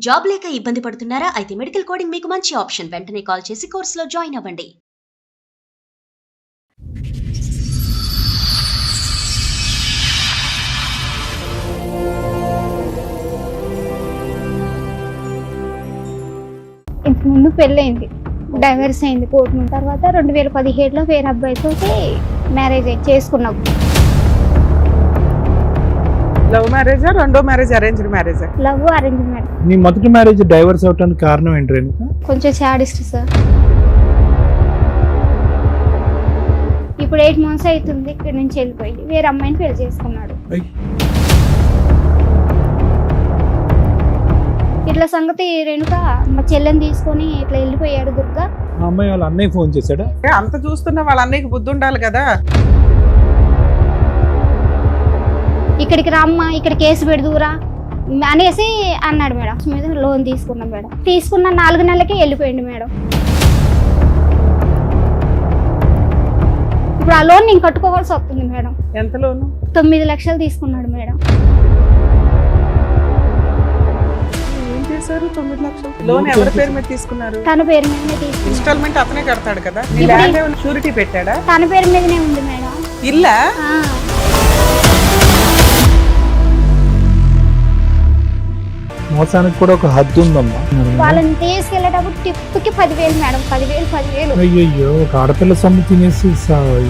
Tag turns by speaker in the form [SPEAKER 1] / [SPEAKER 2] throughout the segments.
[SPEAKER 1] Job లేక ఇబ్బంది పడుతున్నారా? అయితే మెడికల్ కోడింగ్ మీకు మంచి ఆప్షన్. వెంటనే కాల్ చేసి కోర్సులో జాయిన్ అవ్వండి.
[SPEAKER 2] ఇంతకు ముందు పెళ్ళయింది, డైవర్స్ అయింది కోర్టు నుంచి. తర్వాత 2017లో వేరే అబ్బాయితో మ్యారేజ్ చేసుకున్నాం.
[SPEAKER 3] లవ్ మ్యారేజా, రెండో మ్యారేజ్ అరేంజ్డ్ మ్యారేజా?
[SPEAKER 2] Love arrange marriage.
[SPEAKER 4] నీ మొదటి మ్యారేజ్ డైవర్స్ అవడానికి కారణం ఏంటి రేణుక?
[SPEAKER 2] కొంచెం సాడిస్ట్ సార్. ఇప్పుడు 8 months అవుతుంది ఇక్కడ నుంచి వెళ్ళిపోయి వేరే అమ్మాయిని పెళ్లి చేసుకున్నాడు. ఇట్లా సంగతి రేణుక మా చెల్లెని తీసుకొని ఇట్లా వెళ్ళిపోయాడు దుర్గా.
[SPEAKER 4] ఆ అమ్మాయి వాళ్ళ అన్నయ్య ఫోన్ చేశాడా?
[SPEAKER 3] అంత చూస్తున్నా వాళ్ళ అన్నయ్యకి బుద్ధి ఉండాలి కదా.
[SPEAKER 2] ఇక్కడికి రామ్మా, ఇక్కడ కేసు పెడుదురా అనేసి అన్నాడు మేడం. మీద లోన్ తీసుకున్నాం మేడం. తీసుకున్న 4 నెలలకే వెళ్ళిపోయింది మేడం. ఇప్పుడు ఆ లోన్ నేను కట్టుకోవాల్సి వస్తుంది మేడం.
[SPEAKER 3] ఎంత లోను?
[SPEAKER 2] 9 లక్షలు తీసుకున్నాడు మేడం.
[SPEAKER 3] ఏం చేశారు? 9 లక్షలు లోన్ ఎవరి పేరు మీద తీసుకున్నారు?
[SPEAKER 2] తన పేరు మీదనే తీసుకున్నాడు.
[SPEAKER 3] ఇన్స్టాల్మెంట్ అతనే కడతాడు కదా. నీ
[SPEAKER 2] ఇప్పుడు
[SPEAKER 3] ల్యాండ్ ఏమైనా షూరిటీ పెట్టాడా?
[SPEAKER 2] తన పేరు మీదనే ఉంది మేడం.
[SPEAKER 3] ఇల్లా?
[SPEAKER 4] మోసానికి కూడా ఒక హద్దు ఉందమ్మా.
[SPEAKER 2] వాళ్ళని తీసుకెళ్లేటప్పుడు టిప్కి 10,000 మేడం. 10,000.
[SPEAKER 4] అయ్యయ్యో, ఒక ఆడపిల్ల సొమ్ము తినేసి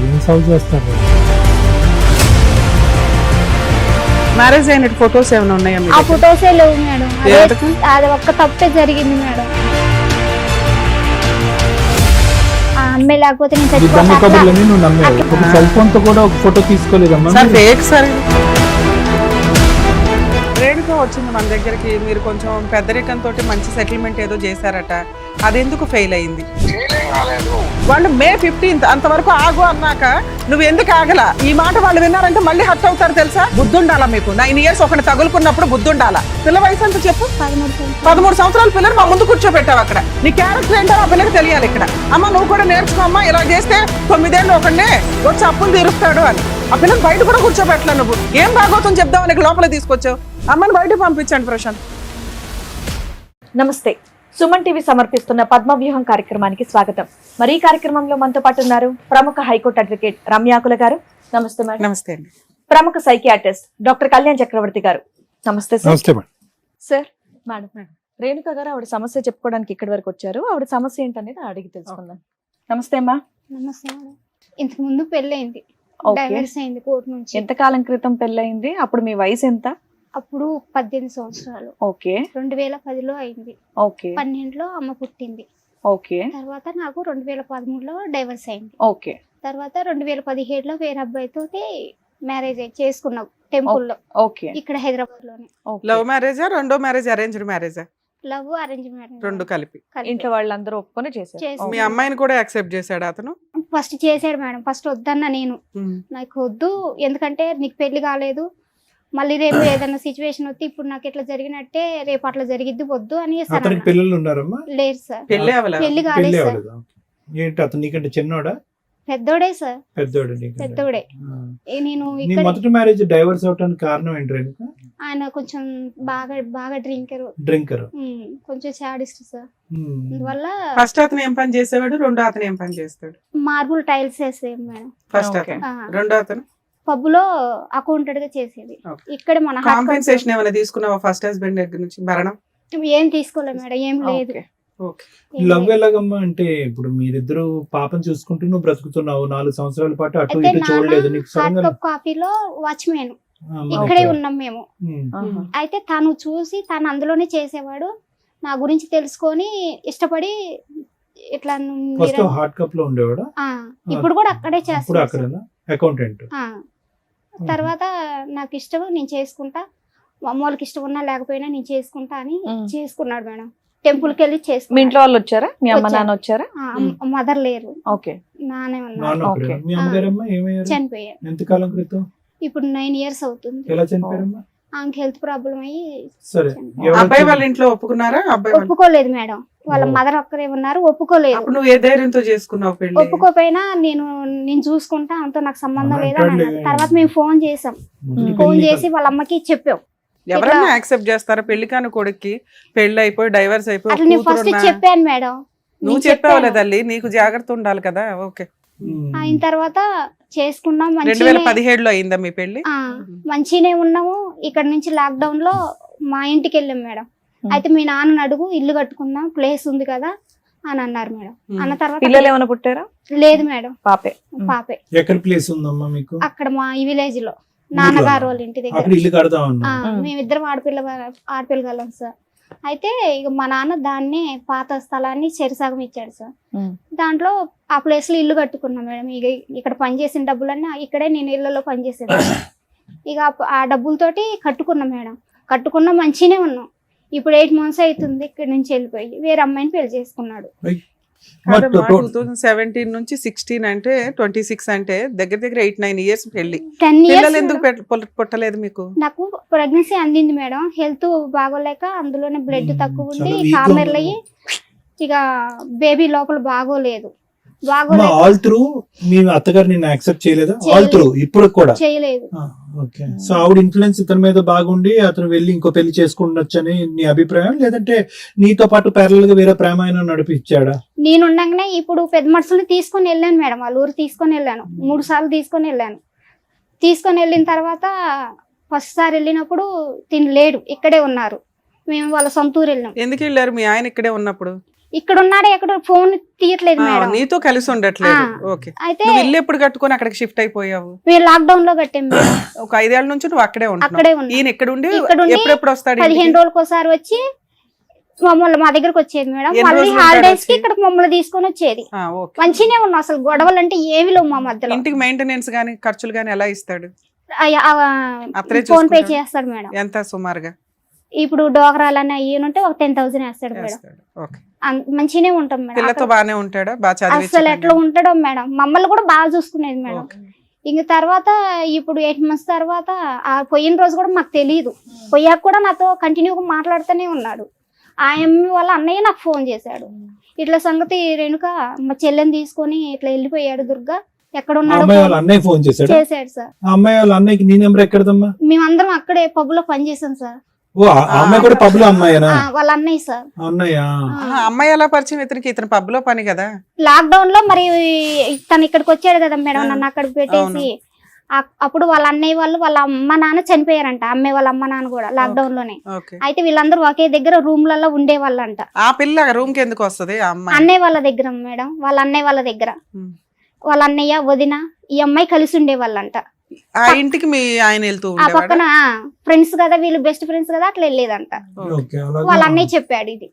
[SPEAKER 4] ఏం సాగు చేస్తారు?
[SPEAKER 3] మ్యారేజ్ అయిన ఫొటోస్ ఏమైనా ఉన్నాయా?
[SPEAKER 2] ఆ ఫొటోసే లేవు మేడం.
[SPEAKER 3] ఎందుకు?
[SPEAKER 2] అది ఒక్క తప్పే జరిగింది మేడం. ఆ అమ్మాయి లేకపోతే నేను
[SPEAKER 4] ఈ దొంగ
[SPEAKER 2] చచ్చిపోతా.
[SPEAKER 4] కబుర్లని నువ్వు నమ్మావు. ఒక సెల్ ఫోన్ తో కూడా ఒక ఫోటో తీసుకోలేదమ్మా.
[SPEAKER 3] Sir fake sir. రేణుక వచ్చింది మన దగ్గరికి. మీరు కొంచెం పెద్దరికంతో మంచి సెటిల్మెంట్ ఏదో చేశారట, అది ఎందుకు ఫెయిల్ అయింది? వాళ్ళు May 15th అంతవరకు ఆగు అన్నాక నువ్వు ఎందుకు ఆగల? ఈ మాట వాళ్ళు విన్నారంటే మళ్ళీ హర్ట్ అవుతారు తెలుసా? బుద్ధి ఉండాలా మీకు? 9 years ఒకటి తగులుకున్నప్పుడు బుద్ధి ఉండాలా? పిల్ల వయసు ఎంత చెప్పు? 13 సంవత్సరాల పిల్లలు మా ముందు కూర్చోబెట్టావు. అక్కడ నీ క్యారెక్టర్ ఏంటో ఆ పిల్లకి తెలియాలి. ఇక్కడ అమ్మ నువ్వు కూడా నేర్చుకో అమ్మా, ఇలా చేస్తే 9 ఏళ్ళు ఒకడే వచ్చి అప్పులు తీరుస్తాడు అని. ఆ పిల్లలు బయట కూడా కూర్చోబెట్టలే. నువ్వు ఏం బాగోతుందని చెప్దావు నీకు లోపల తీసుకొచ్చావు. అమ్మని బయటకు పంపించండి ప్రశాంత్.
[SPEAKER 5] నమస్తే, సుమన్ టీవీ సమర్పిస్తున్న పద్మవ్యూహం కార్యక్రమానికి స్వాగతం. మరి ఈ కార్యక్రమంలో మనతో పాటు ఉన్నారు ప్రముఖ హైకోర్టు అడ్వకేట్ రమ్యాకుల గారు. నమస్తే మేడం.
[SPEAKER 3] నమస్తే అండి.
[SPEAKER 5] ప్రముఖ సైకియాట్రిస్ట్ డాక్టర్ కళ్యాణ్ చక్రవర్తి గారు. నమస్తే సార్.
[SPEAKER 4] నమస్తే మేడం.
[SPEAKER 5] సార్, మేడం రేణుక గారు ఆవిడ సమస్య చెప్పుకోవడానికి ఇక్కడి వరకు వచ్చారు. ఆవిడ సమస్య ఏంటనేది అడిగి తెలుసుకుందాం. నమస్తే అమ్మా.
[SPEAKER 2] నమస్తే మేడం. ఇంతకు ముందు పెళ్ళయింది, డైవర్స్ అయింది కోర్టు నుంచి.
[SPEAKER 5] ఎంత కాలం క్రితం పెళ్ళయింది? అప్పుడు మీ వయసు ఎంత?
[SPEAKER 2] అప్పుడు 18 సంవత్సరాలు.
[SPEAKER 5] ఓకే.
[SPEAKER 2] 2010లో అయింది.
[SPEAKER 5] ఓకే.
[SPEAKER 2] 12లో అమ్మ పుట్టింది.
[SPEAKER 5] ఓకే.
[SPEAKER 2] తర్వాత నాకు 2013లో డైవర్స్ అయింది.
[SPEAKER 5] ఓకే.
[SPEAKER 2] తర్వాత 2017లో వేరే అబ్బాయితో మ్యారేజ్ చేసుకున్నాం టెంపుల్లో.
[SPEAKER 5] ఓకే.
[SPEAKER 2] ఇక్కడ హైదరాబాద్ లోనే.
[SPEAKER 3] లవ్ మ్యారేజా, రెండో మ్యారేజ్ అరేంజ్డ్ మ్యారేజా?
[SPEAKER 2] Love arrange marriage.
[SPEAKER 3] రెండు కలిపి.
[SPEAKER 5] ఇంట్లో వాళ్ళందరూ ఒప్పుకొని చేశారు.
[SPEAKER 3] మీ అమ్మాయిని కూడా యాక్సెప్ట్ చేశాడు అతను?
[SPEAKER 2] ఫస్ట్ చేశాడు మేడం. ఫస్ట్ వద్దన్నా నేను, నాకు వద్దు, ఎందుకంటే నీకు పెళ్లి కాలేదు, మళ్ళీ రేపు ఏదైనా సిచ్యువేషన్ వస్తే ఇప్పుడు నాకు ఇట్లా జరిగినట్టే రేపు అట్లా జరిగిద్ది, వద్దు అని
[SPEAKER 4] అతనికి పిల్లలు ఉన్నారమ్మా?
[SPEAKER 2] లేదు సార్,
[SPEAKER 3] పెళ్లి అవ్వలేదు.
[SPEAKER 2] పెళ్లి కాలేదు సార్.
[SPEAKER 4] ఏంటి అతను నీకంటే చిన్నోడా?
[SPEAKER 2] పెద్దోడే సార్.
[SPEAKER 4] పెద్దోడే.
[SPEAKER 2] పెద్దోడే. నేను
[SPEAKER 4] నీ
[SPEAKER 2] ఇక్కడ
[SPEAKER 4] మొదటి మ్యారేజ్ డైవర్స్ అవడానికి కారణం ఏంటి రేణుక?
[SPEAKER 2] ఆయన కొంచెం బాగా
[SPEAKER 4] డ్రింకర్,
[SPEAKER 2] కొంచెం సాడిస్ట్ సార్. అందువల్ల
[SPEAKER 3] ఫస్ట్ అతను ఏం పని చేసేవాడు, రెండో అతను ఏం పని చేస్తాడు?
[SPEAKER 2] మార్బుల్ టైల్స్ వేసేది మేడం.
[SPEAKER 3] ఫస్ట్ అతను, రెండో అతను
[SPEAKER 2] పబ్బులో అకౌంటెంట్ గా చేసేది. ఇక్కడ మన
[SPEAKER 3] కాంపెన్సేషన్ ఏమైనా తీసుకున్నావా ఫస్ట్ హస్బెండ్ దగ్గర నుంచి? భరణం
[SPEAKER 2] ఏం తీసుకోలేదు మేడం, ఏం లేదు.
[SPEAKER 4] లవ్ ఎలాగమ్మా అంటే ఇప్పుడు మీరిద్దరు పాపం చూసుకుంటూ నువ్వు బ్రతుకుతున్నావు 4 సంవత్సరాల పాటు, అటు
[SPEAKER 2] అయితే
[SPEAKER 4] ఇటు చూడలేదు నీకు
[SPEAKER 2] హాట్ కప్ కాఫీలో వాచ్మెన్ ఇక్కడే ఉన్నాం మేము. అయితే తను చూసి తను అందులోనే చేసేవాడు. నా గురించి తెలుసుకొని ఇష్టపడి ఇట్లా
[SPEAKER 4] ఫస్ట్ హాట్ కప్ లో ఉండేవాడా?
[SPEAKER 2] ఇప్పుడు కూడా అక్కడే చేస్తాడు,
[SPEAKER 4] అకౌంటెంట్.
[SPEAKER 2] తర్వాత నాకు ఇష్టం, నేను చేసుకుంటా, అమ్మోళ్ళకి ఇష్టం ఉన్నా లేకపోయినా నేను చేసుకుంటా అని చేసుకున్నాడు మేడం. టెంపుల్ కి వెళ్ళి
[SPEAKER 5] మీ
[SPEAKER 2] చేసుకున్నాడు.
[SPEAKER 5] ఇంట్లో వాళ్ళు వచ్చారా? మీ అమ్మ నాన్న వచ్చారా?
[SPEAKER 2] మదర్ లేరు.
[SPEAKER 5] ఓకే.
[SPEAKER 2] నానే ఉన్నారు.
[SPEAKER 4] మీ అమ్మగారమ్మా ఏమయ్యారు?
[SPEAKER 2] చనిపోయారు.
[SPEAKER 4] ఎంతకాలం క్రితం?
[SPEAKER 2] ఇప్పుడు 9 years అవుతుంది.
[SPEAKER 4] ఎలా చనిపోయారమ్మా?
[SPEAKER 2] ఆమెకి హెల్త్ ప్రాబ్లం అయ్యి
[SPEAKER 4] సరే.
[SPEAKER 3] అబ్బాయి వాళ్ళ ఇంట్లో ఒప్పుకున్నారా? అబ్బాయి
[SPEAKER 2] ఒప్పుకోలేదు మేడం. వాళ్ళ మదర్ ఒక్కరే ఉన్నారు, ఒప్పుకోలేదు.
[SPEAKER 3] అప్పుడు నువ్వు ఏ ధైర్యంతో చేసుకున్నావు పెళ్లి?
[SPEAKER 2] ఒప్పుకోపోయినా నేను చూసుకుంటా, అంతా నాకు సంబంధం లేదు అని అన్నారు. తర్వాత మేము ఫోన్ చేసాం. ఫోన్ చేసి వాళ్ళ అమ్మకి చెప్పాం,
[SPEAKER 3] ఎవరన్నా యాక్సెప్ట్ చేస్తారా? పెళ్లి కాని కొడుక్కి పెళ్లి అయిపోయి డైవర్స్ అయిపోయి
[SPEAKER 2] అట్లా నేను ఫస్ట్ చెప్పాను మేడం.
[SPEAKER 3] నువ్వు చెప్పావులే తల్లి, నీకు జాగ్రత్త ఉండాలి కదా. ఓకే.
[SPEAKER 2] అయిన తర్వాత చేసుకున్నాం.
[SPEAKER 3] 2017లో అయిందా మీ పెళ్లి?
[SPEAKER 2] మంచిగానే ఉన్నాము. ఇక్కడ నుంచి లాక్డౌన్ లో మా ఇంటికి వెళ్ళాం మేడం. అయితే మీ నాన్నని అడుగు, ఇల్లు కట్టుకుందాం, ప్లేస్ ఉంది కదా అని అన్నారు మేడం. అన్న తర్వాత
[SPEAKER 5] పిల్లలు ఏమైనా పుట్టారా?
[SPEAKER 2] లేదు మేడం,
[SPEAKER 5] పాపే.
[SPEAKER 2] పాపే.
[SPEAKER 4] ఎక్కడ ప్లేస్ ఉందమ్మా మీకు?
[SPEAKER 2] అక్కడ మా ఈ విలేజ్ లో నాన్నగారు వాళ్ళ ఇంటి దగ్గర.
[SPEAKER 4] అక్కడ ఇల్లు కడతా ఉన్నా.
[SPEAKER 2] మేమిద్దరం ఆడపిల్లగలం సార్. అయితే ఇక మా నాన్న దాన్ని పాత స్థలాన్ని చెరిసగం ఇచ్చాడు సార్. దాంట్లో ఆ ప్లేస్ లో ఇల్లు కట్టుకున్నాం మేడం. ఇక ఇక్కడ పనిచేసిన డబ్బులన్నీ ఇక్కడే నేను ఇళ్లలో పనిచేసేది. ఇక ఆ డబ్బులతోటి కట్టుకున్నాం మేడం. కట్టుకున్నా మంచిగానే ఉన్నాం. ఇప్పుడు 8 months అవుతుంది ఇక్కడ నుంచి వెళ్ళిపోయి వేరే అమ్మాయిని పెళ్లి చేసుకున్నాడు.
[SPEAKER 3] 2017 నుంచి 16 అంటే 26 అంటే దగ్గర దగ్గర 8-9 years పెళ్లి.
[SPEAKER 2] 10 years
[SPEAKER 3] పిల్లలు ఎందుకు పుట్టలేదు మీకు?
[SPEAKER 2] నాకు ప్రెగ్నెన్సీ అందింది మేడం. హెల్త్ బాగోలేక అందులోనే బ్లడ్ తక్కువ ఉండి
[SPEAKER 4] చాలా weak
[SPEAKER 2] కామెర్లు అయ్యి ఇక బేబీ లోపల బాగోలేదు.
[SPEAKER 4] ఆల్ త్రూ మీ అత్తగారు నిన్ను యాక్సెప్ట్ చేయలేదా? ఆల్ త్రూ ఇప్పుడు కూడా
[SPEAKER 2] చేయలేదు.
[SPEAKER 4] ఓకే. సో ఆవిడ ఇన్ఫ్లుయెన్స్ ఇతని మీద బాగుండి అతను వెళ్ళి ఇంకో పెళ్లి చేసుకుండొచ్చని నీ అభిప్రాయం, లేదంటే నీతో పాటు ప్యారలల్ గా వేరే ప్రేమాయణ నడిపించాడా?
[SPEAKER 2] నేను ఉండగానే ఇప్పుడు పెద్ద మనుషుల్ని తీసుకొని వెళ్ళాను మేడం. వాళ్ళ ఊరు తీసుకొని వెళ్ళాను. 3 సార్లు తీసుకొని వెళ్ళాను. తీసుకొని వెళ్ళిన తర్వాత ఫస్ట్ సారి వెళ్ళినప్పుడు తినలేడు, ఇక్కడే ఉన్నారు. మేము వాళ్ళ సొంత ఊరు వెళ్ళాం.
[SPEAKER 3] ఎందుకు వెళ్ళారు? మీ ఆయన ఇక్కడే ఉన్నప్పుడు
[SPEAKER 2] ఇక్కడ ఉన్నాడు, ఎక్కడ ఫోన్ తీయట్లేదు మేడం.
[SPEAKER 3] నీతో కలిసి ఉండట్లేదు. ఓకే.
[SPEAKER 2] అయితే
[SPEAKER 3] ఇల్లు ఎప్పుడు కట్టుకొని అక్కడికి షిఫ్ట్ అయిపోయావు?
[SPEAKER 2] మేము లాక్డౌన్ లో కట్టాం మేడం.
[SPEAKER 3] ఒక 5 ఏళ్ల నుంచి నువ్వు అక్కడే
[SPEAKER 2] అక్కడే
[SPEAKER 3] ఉంటున్నావు.
[SPEAKER 2] ఉన్నా.
[SPEAKER 3] ఈయన ఇక్కడ ఉండి
[SPEAKER 2] ఇక్కడుండి
[SPEAKER 3] ఎప్పుడెప్పుడు వస్తాడు?
[SPEAKER 2] 15 రోజులకు ఒకసారి వచ్చి మమ్మల్ని మా దగ్గరకు వచ్చేది మేడం.
[SPEAKER 3] ఎన్ని
[SPEAKER 2] మళ్ళీ
[SPEAKER 3] రోజులు
[SPEAKER 2] హాలిడేస్ కి
[SPEAKER 3] ఉంటాడు
[SPEAKER 2] ఇక్కడ మమ్మల్ని తీసుకొని వచ్చేది.
[SPEAKER 3] ఓకే.
[SPEAKER 2] మంచిగానే ఉన్నాం. అసలు గొడవలు అంటే ఏమి లేవు మా మధ్యలో.
[SPEAKER 3] ఇంటికి మెయింటెనెన్స్ గానీ ఖర్చులు గానీ ఎలా ఇస్తాడు? అత్తరే
[SPEAKER 2] ఫోన్ పే
[SPEAKER 3] చూసుకుంటాడా?
[SPEAKER 2] చేస్తాడు మేడం.
[SPEAKER 3] ఎంత సుమారుగా?
[SPEAKER 2] ఇప్పుడు డోకరాలన్నీ అయ్యి ఒక 10,000 వేస్తాడు మేడం.
[SPEAKER 3] వేస్తాడు. ఓకే.
[SPEAKER 2] మంచిగానే ఉంటాం మేడం.
[SPEAKER 3] పిల్లతో
[SPEAKER 2] అక్కడ
[SPEAKER 3] బానే ఉంటాడా? బాగా
[SPEAKER 2] అసలు
[SPEAKER 3] చదివించాడా?
[SPEAKER 2] ఎట్లా ఉంటాడో మేడం. మమ్మల్ని కూడా బాగా చూసుకునేది మేడం.
[SPEAKER 3] ఓకే.
[SPEAKER 2] ఇంక తర్వాత ఇప్పుడు 8 months తర్వాత ఆ పోయిన రోజు కూడా మాకు తెలియదు. పోయాక కూడా నాతో కంటిన్యూగా మాట్లాడుతూనే ఉన్నాడు. ఆ అమ్మ వాళ్ళ అన్నయ్య నాకు ఫోన్ చేశాడు. ఇట్లా సంగతి రేణుక మా చెల్లెని తీసుకొని ఇట్లా వెళ్ళిపోయాడు దుర్గా, ఎక్కడ ఉన్నాడు
[SPEAKER 4] అన్నయ్య ఫోన్ చేశాడు
[SPEAKER 2] సార్.
[SPEAKER 4] అమ్మాయి వాళ్ళ అన్నయ్యకి నీ నెంబర్ ఎక్కడదమ్మా?
[SPEAKER 2] మేమందరం అక్కడే పబ్ లో పనిచేసాం సార్.
[SPEAKER 4] ఓ అమ్మాయి కూడా పబ్ లో అమ్మాయినా?
[SPEAKER 2] వాళ్ళ అన్నయ్య సార్.
[SPEAKER 4] అన్నయ్య.
[SPEAKER 3] అమ్మాయి ఎలా పరిచయం ఇతనికి? ఇతను పబ్ లో పని కదా.
[SPEAKER 2] లాక్డౌన్ లో మరి తను ఇక్కడికి వచ్చాడు కదా మేడం, నన్ను అక్కడికి పెట్టేసి. అప్పుడు వాళ్ళ అన్నయ్య వాళ్ళు వాళ్ళ అమ్మ నాన్న చనిపోయారంట. అమ్మాయి వాళ్ళ అమ్మ నాన్న కూడా లాక్డౌన్ లోనే. అయితే వీళ్ళందరూ ఒకే దగ్గర రూమ్లలో ఉండేవాళ్ళంట.
[SPEAKER 3] ఆ పిల్ల రూమ్ కి ఎందుకు వస్తుంది?
[SPEAKER 2] అన్నయ్య వాళ్ళ దగ్గర మేడం. వాళ్ళ అన్నయ్య వాళ్ళ దగ్గర వాళ్ళ అన్నయ్య వదిన ఈ అమ్మాయి కలిసి ఉండేవాళ్ళంట.
[SPEAKER 3] ఆ ఇంటికి మీ ఆయన వెళ్తూ
[SPEAKER 2] ఆ పక్కన ఫ్రెండ్స్ కదా, వీళ్ళు బెస్ట్ ఫ్రెండ్స్ కదా, అట్లా వెళ్ళేదంట. వాళ్ళ అన్నయ్య చెప్పాడు ఇది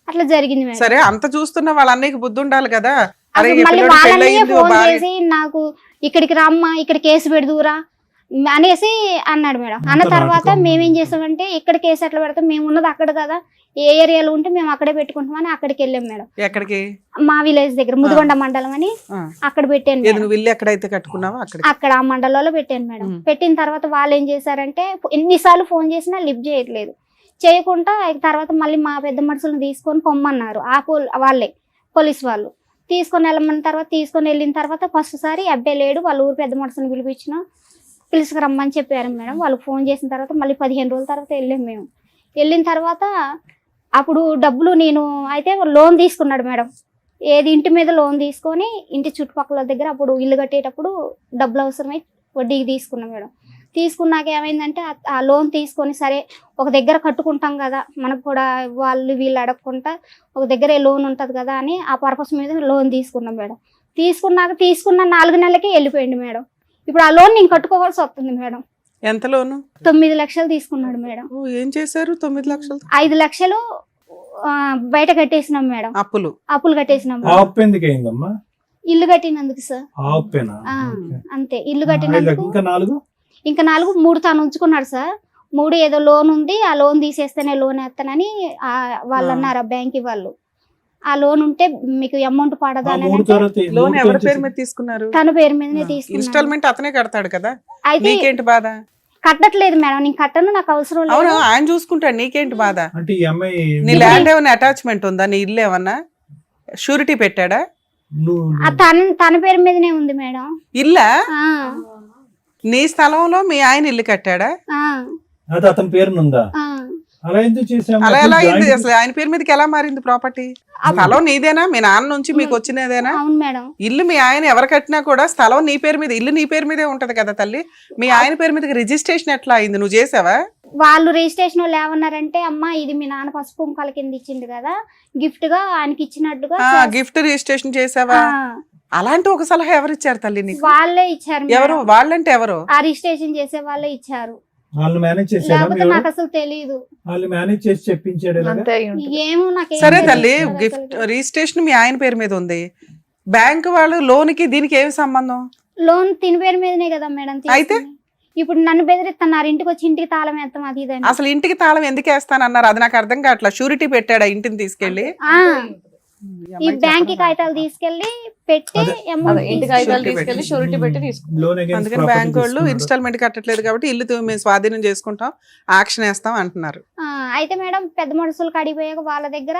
[SPEAKER 2] అట్లా జరిగింది మేడం.
[SPEAKER 3] సరే, అంత చూస్తున్నా వాళ్ళ అన్నయ్యకి బుద్ధి ఉండాలి కదా.
[SPEAKER 2] మళ్ళీ వాళ్ళ అన్నయ్య ఫోన్ చేసి నాకు ఇక్కడికి రమ్మా, ఇక్కడ కేసు పెడదురా అనేసి అన్నాడు మేడం. అన్న తర్వాత మేమేం చేసామంటే ఇక్కడ కేసు ఎట్లా పెడతాం, మేము ఉన్నది అక్కడ కదా, ఏ ఏరియాలో ఉంటే మేము అక్కడే పెట్టుకుంటామని అక్కడికి వెళ్ళాం మేడం.
[SPEAKER 3] ఎక్కడికి? మా
[SPEAKER 2] విలేజ్ దగ్గర ముదిగొండ మండలం అని అక్కడ పెట్టాను.
[SPEAKER 3] ఇల్లు ఎక్కడైతే కట్టుకున్నావా
[SPEAKER 2] అక్కడ ఆ మండలంలో పెట్టాను మేడం. పెట్టిన తర్వాత వాళ్ళు ఏం చేశారంటే ఎన్నిసార్లు ఫోన్ చేసినా లిఫ్ట్ చేయట్లేదు. చేయకుండా తర్వాత మళ్ళీ మా పెద్ద మనుషులను తీసుకొని పొమ్మన్నారు. వాళ్ళే పోలీస్ వాళ్ళు తీసుకొని వెళ్ళమన్న తర్వాత తీసుకొని వెళ్ళిన తర్వాత ఫస్ట్ సారి అబ్బాయి లేడు, వాళ్ళ ఊరు పెద్ద మనుషులను పిలుచుకు రమ్మని చెప్పారు మేడం. వాళ్ళు ఫోన్ చేసిన తర్వాత మళ్ళీ 15 రోజుల తర్వాత వెళ్ళాం మేము. వెళ్ళిన తర్వాత అప్పుడు డబ్బులు నేను అయితే లోన్ తీసుకున్నాడు మేడం. ఏది ఇంటి మీద లోన్ తీసుకొని ఇంటి చుట్టుపక్కల దగ్గర అప్పుడు ఇల్లు కట్టేటప్పుడు డబ్బులు అవసరమై వడ్డీకి తీసుకున్నాం మేడం. తీసుకున్నాక ఏమైందంటే ఆ లోన్ తీసుకొని సరే ఒక దగ్గర కట్టుకుంటాం కదా, మనకు కూడా వాళ్ళు వీళ్ళు అడగకుండా ఒక దగ్గరే లోన్ ఉంటుంది కదా అని ఆ పర్పస్ మీద లోన్ తీసుకున్నాం మేడం. తీసుకున్న 4 నెలలకి వెళ్ళిపోయింది మేడం. ఇప్పుడు ఆ లోన్ నేను కట్టుకోవాల్సి వస్తుంది మేడం.
[SPEAKER 3] ఎంత లోను?
[SPEAKER 2] 9 లక్షలు తీసుకున్నాడు మేడం.
[SPEAKER 3] ఏం చేశారు 9 లక్షలు?
[SPEAKER 2] 5 లక్షలు బయట కట్టేసినాం మేడం. అప్పులు కట్టేసినాం. ఇల్లు కట్టినందుకు సార్. అంతే, ఇల్లు కట్టినందుకు. ఇంకా 3 తాను ఉంచుకున్నాడు సార్. 3 ఏదో లోన్ ఉంది, ఆ లోన్ తీసేస్తేనే లోన్ వేస్తానని వాళ్ళు అన్నారు ఆ బ్యాంక్ వాళ్ళు. ఆ లోన్ ఉంటే మీకు అమౌంట్ పడదా అని.
[SPEAKER 3] లోన్ ఎవరి పేరు మీద తీసుకున్నారు?
[SPEAKER 2] తన పేరు మీదనే తీసుకున్నారు.
[SPEAKER 3] ఇన్స్టాల్మెంట్ అతనే కడతాడు కదా,
[SPEAKER 2] అయితే
[SPEAKER 3] నీకేంటి బాధ?
[SPEAKER 2] కట్టట్లేదు మేడం, నేను కట్టను, నాకు అవసరం లేదు.
[SPEAKER 3] ఆయన చూసుకుంటాడు, నీకేంటి బాధ? నీ ల్యాండ్ ఏమైనా అటాచ్మెంట్ ఉందా? నీ ఇల్లు ఏమన్నా షూరిటీ పెట్టాడా?
[SPEAKER 2] తన పేరు మీదనే ఉంది మేడం.
[SPEAKER 3] ఇల్లా? నీ స్థలంలో మీ ఆయన ఇల్లు కట్టాడా?
[SPEAKER 4] అది అతని పేరునుందా?
[SPEAKER 2] ఆ,
[SPEAKER 4] అలా ఎందుకు చేసాము?
[SPEAKER 3] అలా ఎలా అయింది
[SPEAKER 4] జాయింట్
[SPEAKER 3] అసలు? ఆయన పేరు మీదకి ఎలా మారింది ప్రాపర్టీ? స్థలం నీదేనా? మీ నాన్న నుంచి మీకు వచ్చినదేనా?
[SPEAKER 2] అవును మేడం.
[SPEAKER 3] ఇల్లు మీ ఆయన ఎవరు కట్టినా కూడా స్థలం నీ పేరు మీద, ఇల్లు నీ పేరు మీదే ఉంటది కదా తల్లి. మీ ఆయన పేరు మీదకి రిజిస్ట్రేషన్ ఎట్లా అయింది? నువ్వు చేసావా?
[SPEAKER 2] వాళ్ళు రిజిస్ట్రేషన్ వాళ్ళు ఏమన్నారంటే, అమ్మా ఇది మీ నాన్న పసుపు కుంకాల కింద ఇచ్చిండు కదా, గిఫ్ట్ గా ఆయనకి ఇచ్చినట్టుగా
[SPEAKER 3] గిఫ్ట్ రిజిస్ట్రేషన్ చేసావా? అలాంటి ఒక సలహా ఎవరు ఇచ్చారు తల్లి నీకు?
[SPEAKER 2] వాళ్ళే ఇచ్చారు
[SPEAKER 3] ఎవరు?
[SPEAKER 2] మేడం.
[SPEAKER 3] వాళ్ళంటే ఎవరు?
[SPEAKER 2] ఆ రిజిస్ట్రేషన్ చేసే వాళ్ళే ఇచ్చారు.
[SPEAKER 4] వాళ్ళు మేనేజ్ చేశారా?
[SPEAKER 2] లేకపోతే
[SPEAKER 4] మీరు?
[SPEAKER 2] నాకు అసలు తెలీదు.
[SPEAKER 4] వాళ్ళు మేనేజ్ చేసి చెప్పించాడు ఇలాగా?
[SPEAKER 5] అంతే అయి ఉంటుంది.
[SPEAKER 2] ఏమో నాకు
[SPEAKER 3] సరే తల్లి, గిఫ్ట్ రిజిస్ట్రేషన్ మీ ఆయన పేరు మీద ఉంది. బ్యాంక్ వాళ్ళు లోన్ కి దీనికి ఏమి సంబంధం?
[SPEAKER 2] లోన్ తిని పేరు మీదనే కదా మేడం
[SPEAKER 3] అయితే?
[SPEAKER 2] తీసుకుంది. ఇప్పుడు నన్ను బెదిరిస్తున్నారు, ఇంటికి వచ్చి ఇంటికి తాళం వేస్తాం అది ఇది అని.
[SPEAKER 3] అసలు ఇంటికి తాళం ఎందుకు వేస్తానన్నారు? అది నాకు అర్థం కావట్లా. షూరిటీ పెట్టాడా ఇంటిని తీసుకెళ్లి?
[SPEAKER 2] ఆ, ఈ బ్యాంక్ కాగితాలు తీసుకెళ్లి పెట్టి
[SPEAKER 4] అదే.
[SPEAKER 2] అమౌంట్
[SPEAKER 5] అదే, ఇంటి
[SPEAKER 2] తీసుకుంది.
[SPEAKER 5] కాగితాలు
[SPEAKER 3] షూరిటీ
[SPEAKER 5] తీసుకెళ్లి
[SPEAKER 3] పెట్టి.
[SPEAKER 5] షూరిటీ పెట్టి తీసుకుంటాం.
[SPEAKER 4] లోన్ against
[SPEAKER 3] అందుకని
[SPEAKER 4] property
[SPEAKER 3] బ్యాంక్ వాళ్ళు
[SPEAKER 4] తీసుకున్నారు.
[SPEAKER 3] ఇన్స్టాల్మెంట్ కట్టట్లేదు కాబట్టి ఇల్లు మేము స్వాధీనం చేసుకుంటాం, యాక్షన్ వేస్తాం అంటున్నారు.
[SPEAKER 2] అయితే మేడం పెద్ద మనుషులు కడిగిపోయాక వాళ్ళ దగ్గర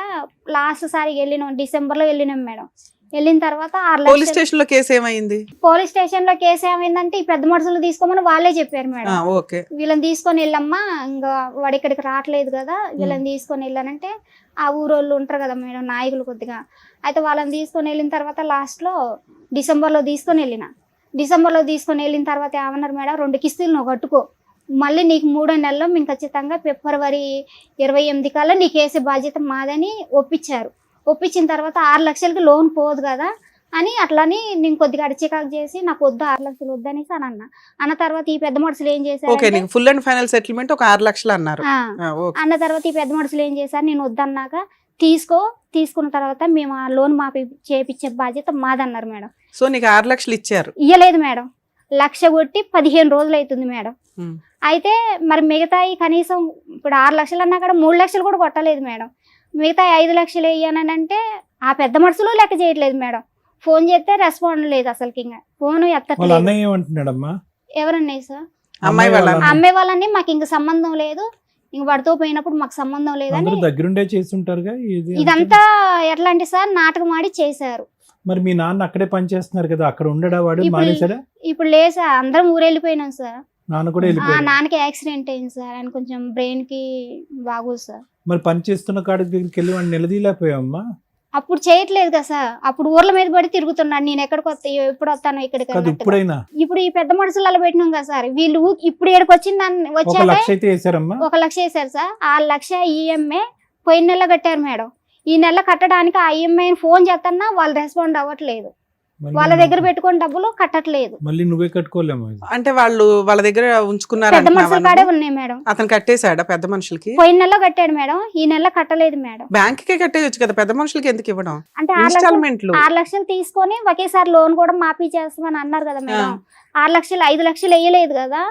[SPEAKER 2] లాస్ట్ సారి వెళ్ళినాం, డిసెంబర్ లో వెళ్ళినాం మేడం. వెళ్ళిన తర్వాత 6
[SPEAKER 3] పోలీస్
[SPEAKER 2] లక్షలు
[SPEAKER 3] స్టేషన్ లో కేసు ఏమైంది?
[SPEAKER 2] పోలీస్ స్టేషన్ లో కేసు ఏమైందంటే, ఈ పెద్ద మనుషులు తీసుకోమని వాళ్ళే చెప్పారు మేడం.
[SPEAKER 3] ఓకే.
[SPEAKER 2] వీళ్ళని తీసుకొని వెళ్ళమ్మా, ఇంకా వాడు ఇక్కడికి రావట్లేదు కదా, వీళ్ళని తీసుకొని వెళ్ళానంటే ఆ ఊరోళ్ళు ఉంటారు కదా మేడం, నాయకులు కొద్దిగా. అయితే వాళ్ళని తీసుకొని వెళ్ళిన తర్వాత లాస్ట్ లో డిసెంబర్లో తీసుకొని వెళ్ళిన తర్వాత ఏమన్నారు మేడం, 2 కిస్తులు నువ్వు కట్టుకో, మళ్ళీ నీకు 3వ నెలలో మేము ఖచ్చితంగా ఫిబ్రవరి 28 కల్లా నీకు వేసే బాధ్యత మాదని ఒప్పించారు. ఒప్పించిన తర్వాత 6 లక్షలకి లోన్ పోదు కదా అని అట్లని నేను కొద్దిగా అడిచికాకు చేసి, నాకు వద్దు 6 లక్షలు వద్దనేసి అని అన్న తర్వాత ఈ పెద్ద మనుషులు ఏం
[SPEAKER 3] ఓకే,
[SPEAKER 2] చేశారు
[SPEAKER 3] నీకు ఫుల్ అండ్ ఫైనల్ సెటిల్మెంట్ ఒక 6 లక్షలు అన్నారు. ఓకే.
[SPEAKER 2] అన్న తర్వాత ఈ పెద్ద మనుషులు ఏం చేశారు, నేను వద్దన్నాక తీసుకున్న తర్వాత మేము ఆ లోన్ మాపి చేపించే బాధ్యత మాదన్నారు మేడం.
[SPEAKER 3] సో నీకు 6 లక్షలు ఇచ్చారు?
[SPEAKER 2] ఇయ్యలేదు మేడం, 1,00,000 కొట్టి 15 రోజులు అవుతుంది మేడం.
[SPEAKER 3] ఉమ్.
[SPEAKER 2] అయితే మరి మిగతాయి కనీసం ఇప్పుడు 6 లక్షలు అన్నా కూడా 3 లక్షలు కూడా కొట్టలేదు మేడం. మిగతా 5 లక్షలు వేయనంటే ఆ పెద్ద మనుషులు లెక్క చేయట్లేదు మేడం. ఫోన్ చేస్తే రెస్పాండ్ లేదు, అసలుకి ఇంకా ఫోన్
[SPEAKER 4] వాళ్ళ
[SPEAKER 2] ఎత్తట్లేదు.
[SPEAKER 4] అన్నయ్య ఏమంటున్నాడమ్మా?
[SPEAKER 2] ఎవరన్నాయి సార్?
[SPEAKER 3] అమ్మాయి వాళ్ళ
[SPEAKER 2] ఆ అమ్మాయి వాళ్ళని మాకు ఇంక సంబంధం లేదు, ఇంక వాడితో పోయినప్పుడు మాకు సంబంధం లేదని.
[SPEAKER 4] అందరూ దగ్గరుండే చేసి ఉంటారుగా ఇది అంతా.
[SPEAKER 2] ఇదంతా ఎట్లా అంటే సార్, నాటకం ఆడి చేశారు.
[SPEAKER 4] మరి మీ నాన్న అక్కడే పని చేస్తున్నారు కదా, అక్కడ ఉండడా వాడు?
[SPEAKER 2] ఇప్పుడు-
[SPEAKER 4] మానేశాడా?
[SPEAKER 2] ఇప్పుడు లేదు సార్, అందరం ఊరెళ్ళిపోయినాం సార్.
[SPEAKER 4] నాన్న కూడా
[SPEAKER 2] ఆ
[SPEAKER 4] వెళ్ళిపోయాడు.
[SPEAKER 2] నాన్నకి యాక్సిడెంట్ అయింది సార్, ఆయన కొంచెం బ్రెయిన్ కి బాగోదు సార్.
[SPEAKER 4] మరి పని చేస్తున్న కాడి దగ్గరికి వెళ్ళి వాడిని నిలదీలేకపోయామ్మా?
[SPEAKER 2] అప్పుడు చేయట్లేదు కదా సార్, అప్పుడు ఊర్ల మీద పడి తిరుగుతున్నాడు, నేను ఎక్కడికి వస్తా ఎప్పుడు వస్తాను ఇక్కడికి
[SPEAKER 4] కాదు,
[SPEAKER 2] అన్నట్టుగా.
[SPEAKER 4] ఇప్పుడైనా
[SPEAKER 2] ఇప్పుడు ఈ పెద్ద మనుషులు అలా పెట్టినాం కదా సార్, వీళ్ళు ఇప్పుడు ఏడుకు వచ్చిందని
[SPEAKER 4] 1
[SPEAKER 2] వచ్చాక
[SPEAKER 4] లక్ష అయితే వేసారమ్మా?
[SPEAKER 2] 1 లక్ష వేశారు సార్. 6 లక్ష ఈఎంఐ పోయిన నెల కట్టారు మేడం. ఈ నెల కట్టడానికి ఆ ఈఎంఐ ఫోన్ చేస్తున్నా వాళ్ళు రెస్పాండ్ అవ్వట్లేదు, వాళ్ళ దగ్గర పెట్టుకుని డబ్బులు కట్టట్లేదు.
[SPEAKER 4] మళ్ళీ నువ్వే కట్టుకోలేము.
[SPEAKER 3] అంటే వాళ్ళు వాళ్ళ దగ్గర ఉంచుకున్నారు
[SPEAKER 2] పెద్ద మనుషుల
[SPEAKER 3] అంటున్నావా
[SPEAKER 2] కాడే
[SPEAKER 3] నువ్వు?
[SPEAKER 2] ఉన్నాయి మేడం.
[SPEAKER 3] అతను కట్టేశాడా పెద్ద మనుషులకి?
[SPEAKER 2] పోయిన నెల కట్టాడు మేడం, ఈ నెల కట్టలేదు మేడం.
[SPEAKER 3] బ్యాంక్ కే కట్టేయచ్చు కదా, పెద్ద మనుషులకి ఎందుకు ఇవ్వడం?
[SPEAKER 2] అంటే 6 లక్షలు
[SPEAKER 3] ఇన్స్టాల్మెంట్లు
[SPEAKER 2] 6 లక్షలు తీసుకొని ఒకేసారి లోన్ కూడా మాఫీ చేస్తామని అన్నారు కదా మేడం. 6 లక్షలు 5 లక్షలు వేయలేదు కదా.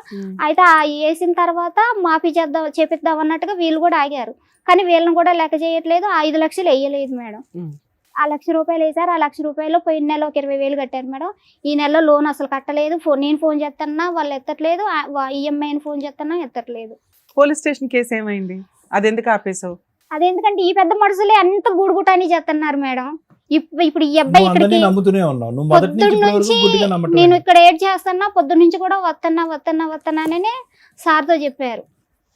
[SPEAKER 2] అయితే ఆ వేసిన తర్వాత మాఫీ చేపిద్దాం అన్నట్టుగా వీళ్ళు కూడా ఆగారు, కానీ వీళ్ళని కూడా లెక్క చేయట్లేదు. 5 లక్షలు వేయలేదు మేడం. ఆ 1,00,000 రూపాయలు వేసారు. ఆ 1,00,000 రూపాయలు పోయిన నెల ఒక 20,000 కట్టారు మేడం. ఈ నెలలో లోన్ అసలు కట్టలేదు. నేను ఫోన్ చేస్తున్నా వాళ్ళు ఎత్తట్లేదు, ఈఎంఐని ఫోన్ చేస్తున్నా ఎత్తట్లేదు.
[SPEAKER 3] పోలీస్ స్టేషన్ కేసు ఏమైంది? అది ఎందుకు ఆపేసావు?
[SPEAKER 2] అదెందుకంటే ఈ పెద్ద మనుషులే అంత గూడుగుటాని చేస్తున్నారు మేడం. ఇప్పుడు ఈ అబ్బాయి
[SPEAKER 4] నువ్వు అందరినీ
[SPEAKER 2] ఇక్కడికి
[SPEAKER 4] నమ్ముతూనే ఉన్నావు. నువ్వు మొదటి నుంచి
[SPEAKER 2] పొద్దున్న
[SPEAKER 4] ఇప్పటి వరకు
[SPEAKER 2] నుంచి
[SPEAKER 4] గుడ్డిగా నమ్మటం
[SPEAKER 2] నేను
[SPEAKER 4] లేదు.
[SPEAKER 2] ఇక్కడ ఏడ్ చేస్తున్నా, పొద్దున్న నుంచి కూడా వస్తున్నాననే సార్తో చెప్పారు.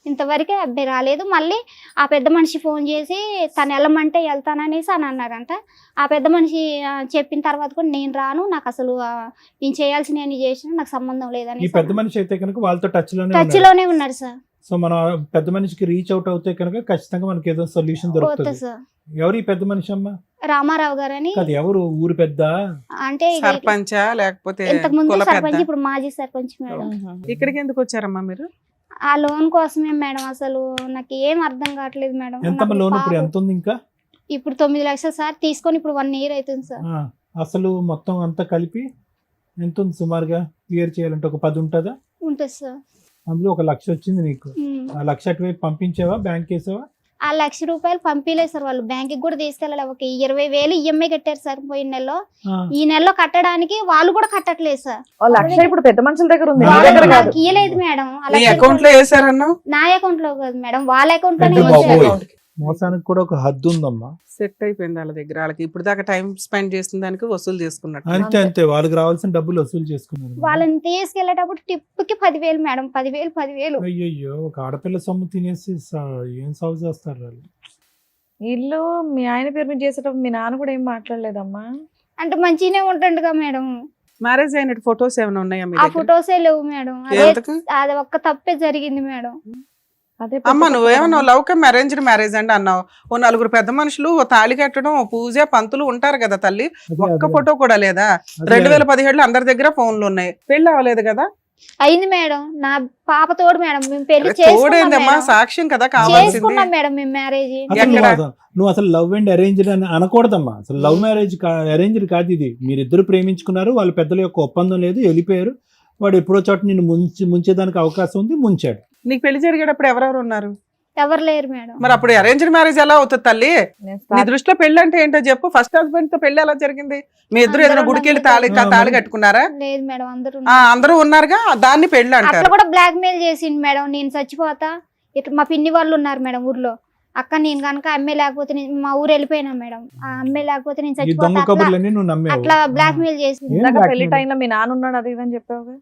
[SPEAKER 2] ఇంతవరకే అబ్బాయి రాలేదు. మళ్ళీ ఆ పెద్ద మనిషి ఫోన్ చేసి తను వెళ్ళమంటే వెళ్తాననేసి అని అన్నారంట. ఆ పెద్ద మనిషి చెప్పిన తర్వాత కూడా నేను రాను, నాకు అసలు నేను చేయాల్సిన చేసిన నాకు సంబంధం
[SPEAKER 4] ఈ
[SPEAKER 2] లేదని
[SPEAKER 4] పెద్ద మనిషి అయితే కనుక వాళ్ళతో టచ్
[SPEAKER 2] టచ్
[SPEAKER 4] లోనే
[SPEAKER 2] లోనే ఉన్నారు సార్.
[SPEAKER 4] సో మనం పెద్ద మనిషికి రీచ్ అవుట్ అవుతే కనుక ఖచ్చితంగా మనకి ఏదో సొల్యూషన్
[SPEAKER 2] పోతా
[SPEAKER 4] దొరుకుతుంది.
[SPEAKER 2] సార్.
[SPEAKER 4] ఎవరు ఈ పెద్ద మనిషి అమ్మా?
[SPEAKER 2] రామారావు గారు అని,
[SPEAKER 4] అది ఎవరు? ఊరు పెద్ద?
[SPEAKER 2] అంటే
[SPEAKER 3] సర్పంచా లేకపోతే
[SPEAKER 2] ఇంతకు ముందు
[SPEAKER 3] కుల
[SPEAKER 2] సర్పంచ్,
[SPEAKER 3] పెద్ద?
[SPEAKER 2] ఇప్పుడు మాజీ సర్పంచ్ మేడం.
[SPEAKER 3] ఇక్కడికి ఎందుకు వచ్చారమ్మా మీరు?
[SPEAKER 2] ఆ లోన్ కోసమే మేడం. అసలు నాకు ఏం అర్థం కావట్లేదు మేడం.
[SPEAKER 4] ఎంతమ్మా లోన్ ఇప్పుడు? ఎంత ఉంది ఇంకా?
[SPEAKER 2] ఇప్పుడు 9 లక్షలు సార్ తీసుకొని ఇప్పుడు 1 ఇయర్ అవుతుంది సార్.
[SPEAKER 4] అసలు మొత్తం అంతా కలిపి ఎంత ఉంది సుమారుగా? క్లియర్ చేయాలంటే ఒక 10 ఉంటుందా?
[SPEAKER 2] ఉంటుంది సార్.
[SPEAKER 4] అందులో 1 లక్ష వచ్చింది నీకు. ఆ 1 లక్ష అటువైపు పంపించావా? బ్యాంక్ వేసావా?
[SPEAKER 2] ఆ 1,00,000 రూపాయలు పంపిలేదు సార్, వాళ్ళు బ్యాంక్ కూడా తీసుకెళ్ళాలి. ఒక 20,000 ఈఎంఐ కట్టారు సార్ పోయిన నెలలో. ఈ నెలలో కట్టడానికి వాళ్ళు కూడా కట్టట్లేదు సార్.
[SPEAKER 5] 1,00,000 ఇప్పుడు పెద్ద మనుషుల దగ్గర ఉంది,
[SPEAKER 2] వాళ్ళు
[SPEAKER 5] మీ దగ్గర కాదు.
[SPEAKER 2] నాకు ఇయ్యలేదు మేడం. ఆ
[SPEAKER 3] నీ
[SPEAKER 2] 1,00,000
[SPEAKER 3] అకౌంట్ లో వేసారన్నావు?
[SPEAKER 2] నా అకౌంట్ లో కాదు మేడం, వాళ్ళ అకౌంట్ లోనే
[SPEAKER 4] పెద్ద
[SPEAKER 2] వేశారు.
[SPEAKER 4] బాబోయ్. మోసానికి కూడా ఒక హద్దు ఉందమ్మా.
[SPEAKER 3] సెట్ అయిపోయింది వాళ్ళ దగ్గర. వాళ్ళకి ఇప్పుడు దాకా టైం స్పెండ్ చేసిన దానికి వసూలు చేసుకున్నట్టు.
[SPEAKER 4] అంతే అంతే, వాళ్ళకి రావాల్సిన డబ్బులు వసూలు చేసుకున్నారు.
[SPEAKER 2] వాళ్ళని తీసుకెళ్లేటప్పుడు టిప్కి 10,000 మేడం, 10,000.
[SPEAKER 4] అయ్యయ్యో, ఒక ఆడపిల్ల సొమ్ము తినేసి ఏం సాగు చేస్తారు వాళ్ళు.
[SPEAKER 5] ఇల్లు మీ ఆయన పేరు మీద చేసేటప్పుడు మీ నాన్న కూడా ఏం మాట్లాడలేదమ్మా?
[SPEAKER 2] అంటే మంచిగానే ఉంటుండగా మేడం.
[SPEAKER 3] మ్యారేజ్ అయినట్టు ఫొటోస్ ఏమైనా ఉన్నాయా మీ
[SPEAKER 2] ఆ
[SPEAKER 3] దగ్గర?
[SPEAKER 2] ఫొటోసే లేవు మేడం.
[SPEAKER 3] ఎందుకు?
[SPEAKER 2] అది ఒక్క తప్పే జరిగింది మేడం.
[SPEAKER 5] అదే
[SPEAKER 3] అమ్మ నువ్వేమన్నా లవ్ కమ్ అరేంజ్డ్ మ్యారేజ్ అండి అన్నావు. ఓ నలుగురు పెద్ద మనుషులు, ఓ తాళి కట్టడం, ఓ పూజ, పంతులు ఉంటారు కదా తల్లి. ఒక్క ఫోటో కూడా లేదా? 2017లో అందరి దగ్గర ఫోన్లు ఉన్నాయి. పెళ్లి అవ్వలేదు కదా?
[SPEAKER 2] అయింది మేడం. నా పాప తోడు మేడం. మేము పెళ్లి
[SPEAKER 3] తోడేందమ్మా, సాక్ష్యం కదా కావాల్సింది.
[SPEAKER 2] చేసుకున్నాం మేడం మేము మ్యారేజ్.
[SPEAKER 4] నువ్వు అసలు లవ్ అండ్ అరేంజ్డ్ అని అనకూడదమ్మా. అసలు లవ్ మ్యారేజ్ అరేంజ్డ్ కాదు ఇది. మీరిద్దరు ప్రేమించుకున్నారు, వాళ్ళ పెద్దల యొక్క ఒప్పందం లేదు, వెళ్ళిపోయారు. వాడు ఎప్పుడో చోట నిన్ను ముంచేదానికి అవకాశం ఉంది, ముంచాడు.
[SPEAKER 3] నీకు పెళ్లి జరిగేటప్పుడు ఎవరెవరు ఉన్నారు?
[SPEAKER 2] ఎవరు లేరు మేడం.
[SPEAKER 3] మరి అప్పుడు అరేంజ్డ్ మ్యారేజ్ ఎలా అవుతుంది తల్లి? నీ దృష్టిలో పెళ్లి అంటే ఏంటో చెప్పు. ఫస్ట్ హస్బెండ్ తో పెళ్లి ఎలా జరిగింది? మీ ఇద్దరు ఏదైనా గుడికి వెళ్ళి తాళి కట్టుకున్నారా?
[SPEAKER 2] లేదు మేడం,
[SPEAKER 3] అందరూ ఉన్నారుగా, దాన్ని పెళ్లి
[SPEAKER 2] అట్లా
[SPEAKER 3] అంటారు.
[SPEAKER 2] కూడా బ్లాక్ మెయిల్ చేసింది మేడం. నేను చచ్చిపోతా, ఇట్లా మా పిన్ని వాళ్ళు ఉన్నారు మేడం ఊర్లో. అక్క నేను కనుక అమ్మే లేకపోతే మా ఊరు వెళ్ళిపోయినా మేడం. ఆ అమ్మే లేకపోతే నేను చచ్చిపోతా, అట్లా బ్లాక్ మెయిల్ చేసింది.
[SPEAKER 5] పెళ్లి టైంలో మీ నాన్న ఉన్నాడు అది ఇదని చెప్పావు.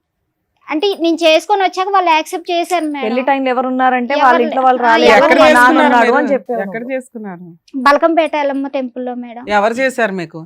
[SPEAKER 2] అంటే నేను చేసుకొని వచ్చాక వాళ్ళు యాక్సెప్ట్ చేశారు మేడం.
[SPEAKER 5] పెళ్లి టైంలో ఎవరు ఉన్నారంటే వాళ్ళ ఇంట్లో వాళ్ళు రాలేదు,
[SPEAKER 3] ఎక్కడ
[SPEAKER 5] మా నాన్న
[SPEAKER 3] చేసుకున్నారు
[SPEAKER 5] ఉన్నాడు
[SPEAKER 3] మీరు?
[SPEAKER 5] అని చెప్పావు.
[SPEAKER 3] ఎక్కడ చేసుకున్నారు?
[SPEAKER 2] బలకంపేట ఎల్లమ్మ టెంపుల్ లో మేడం.
[SPEAKER 3] ఎవరు చేశారు మీకు?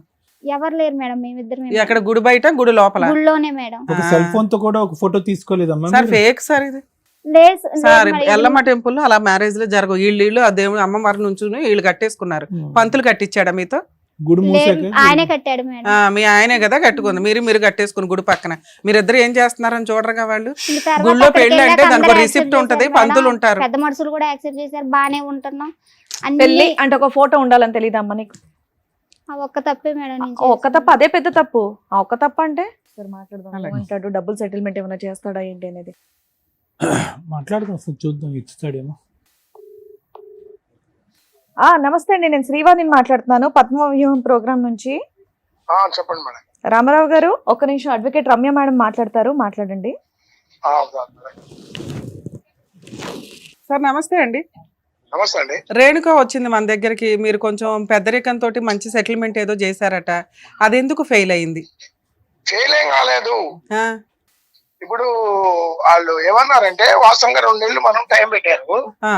[SPEAKER 2] ఎవరు లేరు మేడం, మేమిద్దరం.
[SPEAKER 3] ఎక్కడ? గుడి బయట, గుడి లోపల?
[SPEAKER 2] గుడిలోనే మేడం.
[SPEAKER 4] ఒక సెల్ ఫోన్ తో కూడా ఒక ఫోటో తీసుకోలేదమ్మా?
[SPEAKER 3] సార్ ఫేక్ సార్ ఇది.
[SPEAKER 2] లేదు
[SPEAKER 3] సార్ ఎల్లమ్మ టెంపుల్ లో అలా మ్యారేజ్ లో జరగవు. వీళ్ళు ఆ దేవుడు అమ్మవారి నుంచి వీళ్ళు కట్టేసుకున్నారు. పంతులు కట్టించాడా మీతో?
[SPEAKER 4] గుడి మూసాక
[SPEAKER 2] ఆయనే కట్టాడు మేడం.
[SPEAKER 3] మీ ఆయనే కదా కట్టుకుంది. మీరు కట్టేసుకుని గుడి పక్కన. మీరిద్దరు ఏం చేస్తున్నారని చూడరుగా వాళ్ళు.
[SPEAKER 2] తర్వాత
[SPEAKER 3] గుళ్ళో
[SPEAKER 2] అక్కడికి
[SPEAKER 3] పెళ్లి అంటే
[SPEAKER 2] వెళ్ళాక
[SPEAKER 3] దానికి
[SPEAKER 2] అందరూ
[SPEAKER 3] రిసిప్ట్
[SPEAKER 2] accept
[SPEAKER 3] ఉంటది,
[SPEAKER 2] చేశారు
[SPEAKER 3] పంతులు
[SPEAKER 2] మేడం.
[SPEAKER 3] ఉంటారు.
[SPEAKER 2] పెద్ద మనుషులు కూడా యాక్సెప్ట్ చేశారు, బానే ఉంటున్నాం.
[SPEAKER 5] పెళ్లి
[SPEAKER 2] అన్ని
[SPEAKER 5] అంటే ఒక ఫోటో ఉండాలని తెలియదమ్మా నీకు?
[SPEAKER 2] ఆ ఒక్క తప్పే మేడం. నేను
[SPEAKER 5] ఒక్క తప్పు, అదే పెద్ద తప్పు. ఆ ఒక్క తప్పు అంటే సరే మాట్లాడదాం.
[SPEAKER 3] అలాగే.
[SPEAKER 5] అంటాడు డబ్బుల్ సెటిల్మెంట్ ఏమైనా చేస్తాడా ఏంటి అనేది.
[SPEAKER 4] మాట్లాడదాం, అసలు చూద్దాం ఇస్తాడేమో.
[SPEAKER 5] నమస్తే అండి, నేను శ్రీవాణిని మాట్లాడుతున్నాను పద్మవ్యూహం ప్రోగ్రామ్ నుంచి.
[SPEAKER 6] చెప్పండి మేడం.
[SPEAKER 5] రామారావు గారు ఒక్క నిమిషం, అడ్వకేట్ రమ్య మేడం మాట్లాడతారు, మాట్లాడండి.
[SPEAKER 3] సార్ నమస్తే అండి.
[SPEAKER 6] నమస్తే అండి.
[SPEAKER 3] రేణుక వచ్చింది మన దగ్గరికి. మీరు కొంచెం పెద్దరికంతో మంచి సెటిల్మెంట్ ఏదో చేశారట, అది ఎందుకు ఫెయిల్ అయింది?
[SPEAKER 6] ఫెయిల్ ఏం కాలేదు.
[SPEAKER 3] ఆ,
[SPEAKER 6] ఇప్పుడు వాళ్ళు ఏమన్నారంటే వాస్తవంగా 2 నెలలు మనం టైం పెట్టారు.
[SPEAKER 3] ఆ,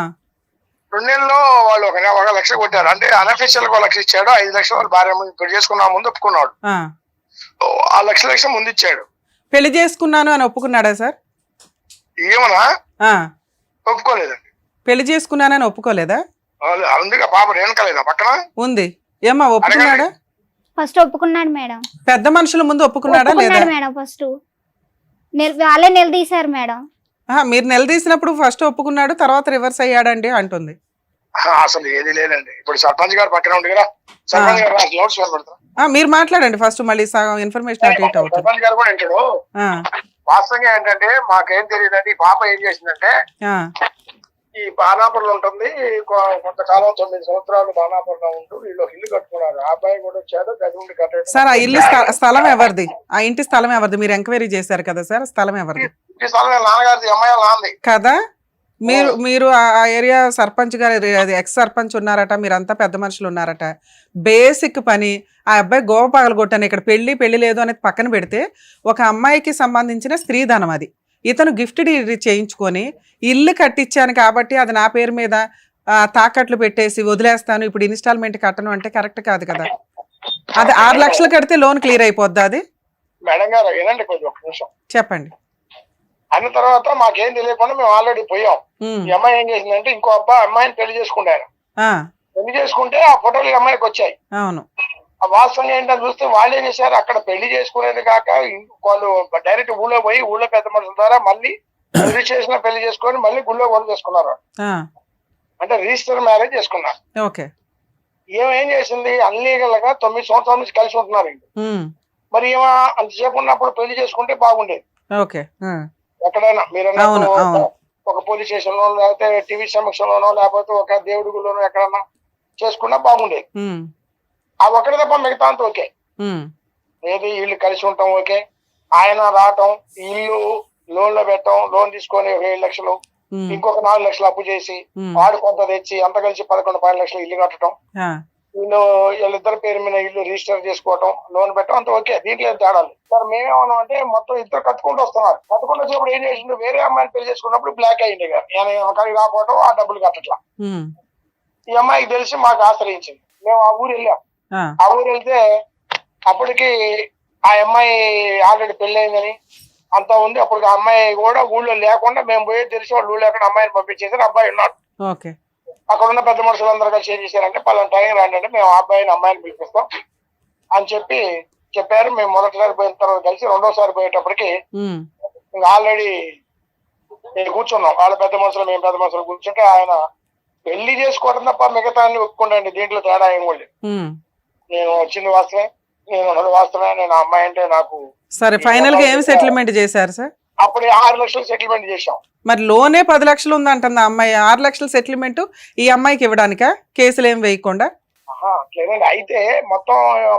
[SPEAKER 6] 2 నెలల్లో వాళ్ళు 1 లక్ష కొట్టారు. అంటే అన్అఫీషియల్ 1 లక్ష ఇచ్చాడు. 5 లక్షలు వాళ్ళు భార్య ఇప్పుడు చేసుకున్నా ముందు ఒప్పుకున్నాడు.
[SPEAKER 3] ఆ.
[SPEAKER 6] ఆ లక్ష ముందు ఇచ్చాడు.
[SPEAKER 3] పెళ్లి చేసుకున్నాను అని ఒప్పుకున్నాడా సార్?
[SPEAKER 6] ఏమన్నా
[SPEAKER 3] ఆ,
[SPEAKER 6] ఒప్పుకోలేదండి.
[SPEAKER 3] పెళ్లి చేసుకున్నానని ఒప్పుకోలేదా?
[SPEAKER 6] అందుకే పాప రేణుకలేదా పక్కన
[SPEAKER 3] ఉంది. ఏమ్మా ఒప్పుకున్నాడా?
[SPEAKER 2] ఫస్ట్ ఒప్పుకున్నాడు మేడం.
[SPEAKER 3] పెద్ద మనుషుల ముందు ఒప్పుకున్నాడా లేదా?
[SPEAKER 2] ఒప్పుకున్నాడు మేడం. ఫస్ట్ వాళ్ళే నిలదీశారు మేడం.
[SPEAKER 3] మీరు నిలదీసినప్పుడు ఫస్ట్ ఒప్పుకున్నాడు, తర్వాత రివర్స్ అయ్యాడండి అంటుంది.
[SPEAKER 6] అసలు ఏది లేదండి. ఇప్పుడు సర్పంచ్ గారు పక్కన ఉంది కదా, సర్పంచ్ గారు నోట్స్ పెడతారు.
[SPEAKER 3] మీరు మాట్లాడండి ఫస్ట్, మళ్ళీ సగం ఇన్ఫర్మేషన్ అటు ఇటు అవుతుంది.
[SPEAKER 6] సర్పంచ్ గారు కూడా వింటాడు. వాస్తవంగా ఏంటంటే మాకేం తెలియదండి. ఈ పాప ఏం చేసిందంటే ఈ బాణాపురంలో ఉంటుంది. కొంతకాలం 9 సంవత్సరాలు బాణాపురంలో ఉంటూ వీళ్ళు ఇల్లు కట్టుకున్నారు. ఆ అబ్బాయి కూడా వచ్చాడు, గది ఉండి కట్టాడు.
[SPEAKER 3] సార్ ఆ ఇల్లు స్థలం ఎవరిది? ఆ ఇంటి స్థలం ఎవరిది? మీరు ఎంక్వైరీ చేశారు కదా సార్, స్థలం ఎవరిది?
[SPEAKER 6] ఈ స్థలం నాన్నగారిది, అమ్మాయి నాంది
[SPEAKER 3] కదా. మీరు ఆ ఏరియా సర్పంచ్ గారు, ఎక్స్ సర్పంచ్ ఉన్నారట, మీరంతా పెద్ద మనుషులు ఉన్నారట. బేసిక్ పని ఆ అబ్బాయి గోవ పగలగొట్టాను. ఇక్కడ పెళ్లి లేదు అనేది పక్కన పెడితే, ఒక అమ్మాయికి సంబంధించిన స్త్రీధనం అది. ఇతను గిఫ్ట్ చేయించుకొని ఇల్లు కట్టించాను కాబట్టి అది నా పేరు మీద తాకట్లు పెట్టేసి వదిలేస్తాను, ఇప్పుడు ఇన్స్టాల్మెంట్ కట్టను అంటే కరెక్ట్ కాదు కదా. అది 6 లక్షలు కడితే లోన్ క్లియర్ అయిపోద్ది. అది
[SPEAKER 6] మేడం గారు ఏనండి కొంచెం ఒక నిమిషం
[SPEAKER 3] చెప్పండి.
[SPEAKER 6] అన్న తర్వాత మాకేం తెలియకుండా మేము ఆల్రెడీ పోయాం. ఈ అమ్మాయి ఏం చేసిందంటే ఇంకో అమ్మాయిని పెళ్లి చేసుకుంటారు. పెళ్లి చేసుకుంటే ఆ ఫోటోలు ఈ అమ్మాయికి వచ్చాయి.
[SPEAKER 3] అవును.
[SPEAKER 6] ఆ వాస్తవంగా ఏంటని చూస్తే వాళ్ళు ఏం చేశారు, అక్కడ పెళ్లి చేసుకునేది కాక వాళ్ళు డైరెక్ట్ ఊళ్ళో పోయి ఊళ్ళో పెద్ద మనుషుల ద్వారా మళ్ళీ రిజిస్ట్రేషన్ పెళ్లి చేసుకొని మళ్ళీ గుళ్ళో కూడా చేసుకున్నారు. అంటే రిజిస్టర్ మ్యారేజ్ చేసుకున్నారు.
[SPEAKER 3] ఓకే.
[SPEAKER 6] ఏం చేసింది, అన్లీగల్ గా 9 సంవత్సరాల నుంచి కలిసి ఉంటున్నారు. మరి ఏమో అంతసేపు ఉన్నప్పుడు పెళ్లి చేసుకుంటే బాగుండేది.
[SPEAKER 3] ఓకే.
[SPEAKER 6] ఎక్కడైనా మీరు ఒక పోలీస్ స్టేషన్ లో, లేకపోతే టీవీ సమక్షంలోనో, లేకపోతే ఒక దేవుడి గుళ్ళోనో ఎక్కడన్నా చేసుకున్నా బాగుండేది. ఆ ఒకటి తప్ప మిగతా అంతా ఓకే. ఏది ఇల్లు కలిసి ఉంటాం ఓకే. ఆయన రావటం, ఇల్లు లోన్ లో పెట్టడం, లోన్ తీసుకొని 7 లక్షలు ఇంకొక 4 లక్షలు అప్పు చేసి వాడు కొంత తెచ్చి అంత కలిసి 11-12 లక్షలు ఇల్లు కట్టడం, వీళ్ళిద్దరి పేరు మీద ఇల్లు రిజిస్టర్ చేసుకోవటం, లోన్ పెట్టడం, అంత ఓకే, దీంట్లో ఏం తేడాలి సార్. మేమేమన్నా అంటే మొత్తం ఇద్దరు కట్టుకుంటూ వస్తున్నారు. కట్టుకుంటూ వచ్చేప్పుడు ఏం చేసిండు, వేరే అమ్మాయిని పెళ్లి చేసుకున్నప్పుడు బ్లాక్ అయ్యింది కానీ రాకపోవటం, ఆ డబ్బులు కట్టట్లా. ఈ అమ్మాయికి తెలిసి మాకు ఆశ్రయించింది. మేము ఆ ఊరు వెళ్ళాం. ఆ ఊరు వెళ్తే అప్పటికి ఆ అమ్మాయి ఆల్రెడీ పెళ్లి అయిందని అంతా ఉంది. అప్పుడు ఆ అమ్మాయి కూడా ఊళ్ళో లేకుండా మేము పోయి తెలిసి వాళ్ళు ఊళ్ళో ఎక్కడ అమ్మాయిని పంపించేసారు. అబ్బాయి ఉన్నాడు. అక్కడ ఉన్న పెద్ద మనుషులందరూ కలిసి ఏం చేశారంటే పలానా టైం రాండి అంటే మేము అమ్మాయిని పిలిపిస్తాం అని చెప్పారు. మేము మొదటిసారి పోయిన తర్వాత కలిసి రెండోసారి పోయేటప్పటికి ఇంకా ఆల్రెడీ కూర్చున్నాం. వాళ్ళ పెద్ద మనుషులు మేము పెద్ద మనుషులు కూర్చుంటే ఆయన పెళ్లి చేసుకోవడం తప్ప మిగతా అన్ని ఒప్పుకుంటాండి, దీంట్లో తేడా ఏం కూడా. నేను వచ్చింది వాస్తవే, నేను ఉన్నది వాస్తవే, నేను అమ్మాయి అంటే నాకు.
[SPEAKER 3] సరే, ఫైనల్ గా ఏం సెటిల్మెంట్ చేశారు సార్?
[SPEAKER 6] అప్పుడు 6 లక్షలు సెటిల్మెంట్ చేశాం.
[SPEAKER 3] మరి లోనే 10 లక్షలు ఉందంటుంది ఆ అమ్మాయి. 6 లక్షలు సెటిల్మెంట్ ఈ అమ్మాయికి ఇవ్వడానికా? కేసులు ఏం వేయకుండా?
[SPEAKER 6] లేదండి, అయితే మొత్తం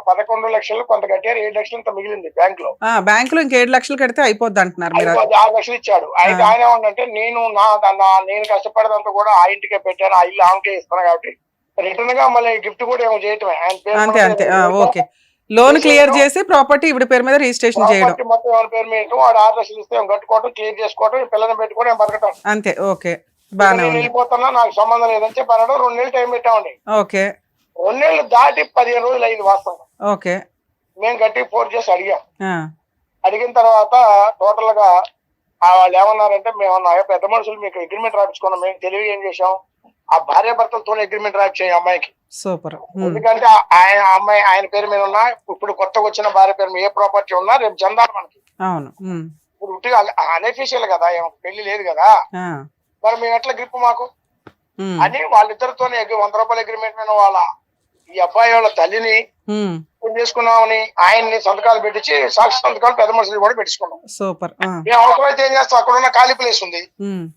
[SPEAKER 6] 11 లక్షలు కొంత కట్టారు, 7 లక్షలు ఇంత మిగిలింది బ్యాంక్ లో.
[SPEAKER 3] బ్యాంక్ లో ఇంక 7 లక్షలు కడితే అయిపోద్ది అంటున్నారు మీరు.
[SPEAKER 6] 6 లక్షలు ఇచ్చాడు. అయితే ఆయన ఏమంటే నేను కష్టపడేదంతా కూడా ఆ ఇంటికే పెట్టాను, ఆ ఇల్లు ఆమెకే ఇస్తాను కాబట్టి రిటర్న్ గా మళ్ళీ గిఫ్ట్ కూడా ఏమో చేయటమే.
[SPEAKER 3] అంతే అంతే, ఓకే. లోన్ క్లియర్ చేసి ప్రాపర్టీ ఇవిడ పేరు మీద రిజిస్ట్రేషన్ చేయడం,
[SPEAKER 6] మొత్తం ఎవరి పేరు మీద వాడు 6 లక్షలు ఇస్తే కట్టుకోవడం, క్లియర్ చేసుకోవడం, పిల్లల్ని పెట్టుకోవడం, బతకటం అంతే.
[SPEAKER 3] ఓకే, బాగా
[SPEAKER 6] వెళ్ళిపోతున్నా, నాకు సంబంధం లేదని చెప్పి అనడం. 2 నెలలు టైం పెట్టామండి.
[SPEAKER 3] ఓకే,
[SPEAKER 6] 2 నెలలు దాటి 15 రోజులు అయింది వాస్తవం.
[SPEAKER 3] ఓకే,
[SPEAKER 6] మేము గట్టిగా ఫోర్స్ చేసి అడిగాం. అడిగిన తర్వాత టోటల్ గా వాళ్ళు ఏమన్నారంటే, మేము పెద్ద మనుషులు మీకు అగ్రిమెంట్ రాయించుకున్నాం, మేము తెలివి ఏం చేసాం, ఆ భార్య భర్తలతో అగ్రిమెంట్ రాయించాయి అమ్మాయికి.
[SPEAKER 3] సూపర్.
[SPEAKER 6] ఎందుకంటే ఆయన పేరు మీద ఉన్నా, ఇప్పుడు కొత్తగా వచ్చిన భార్య పేరు మీద ఏ ప్రాపర్టీ ఉన్నా రేపు జందాలు మనకి.
[SPEAKER 3] అవును,
[SPEAKER 6] ఇప్పుడు ఉట్టిగా అనఫీషియల్ కదా, పెళ్లి లేదు కదా, మరి మేము ఎట్లా గ్రిప్ మాకు అని వాళ్ళిద్దరితో 100 రూపాయల అగ్రిమెంట్ మీద వాళ్ళ ఈ అబ్బాయి వాళ్ళ తల్లిని చేసుకున్నామని ఆయన్ని సంతకాలు పెట్టించి సాక్షి సంతకాలు పెద్ద మనుషులు కూడా పెట్టించుకున్నాం.
[SPEAKER 3] సూపర్.
[SPEAKER 6] మేము అవసరమైతే ఏం చేస్తాం, అక్కడ ఉన్న ఖాళీ ప్లేస్ ఉంది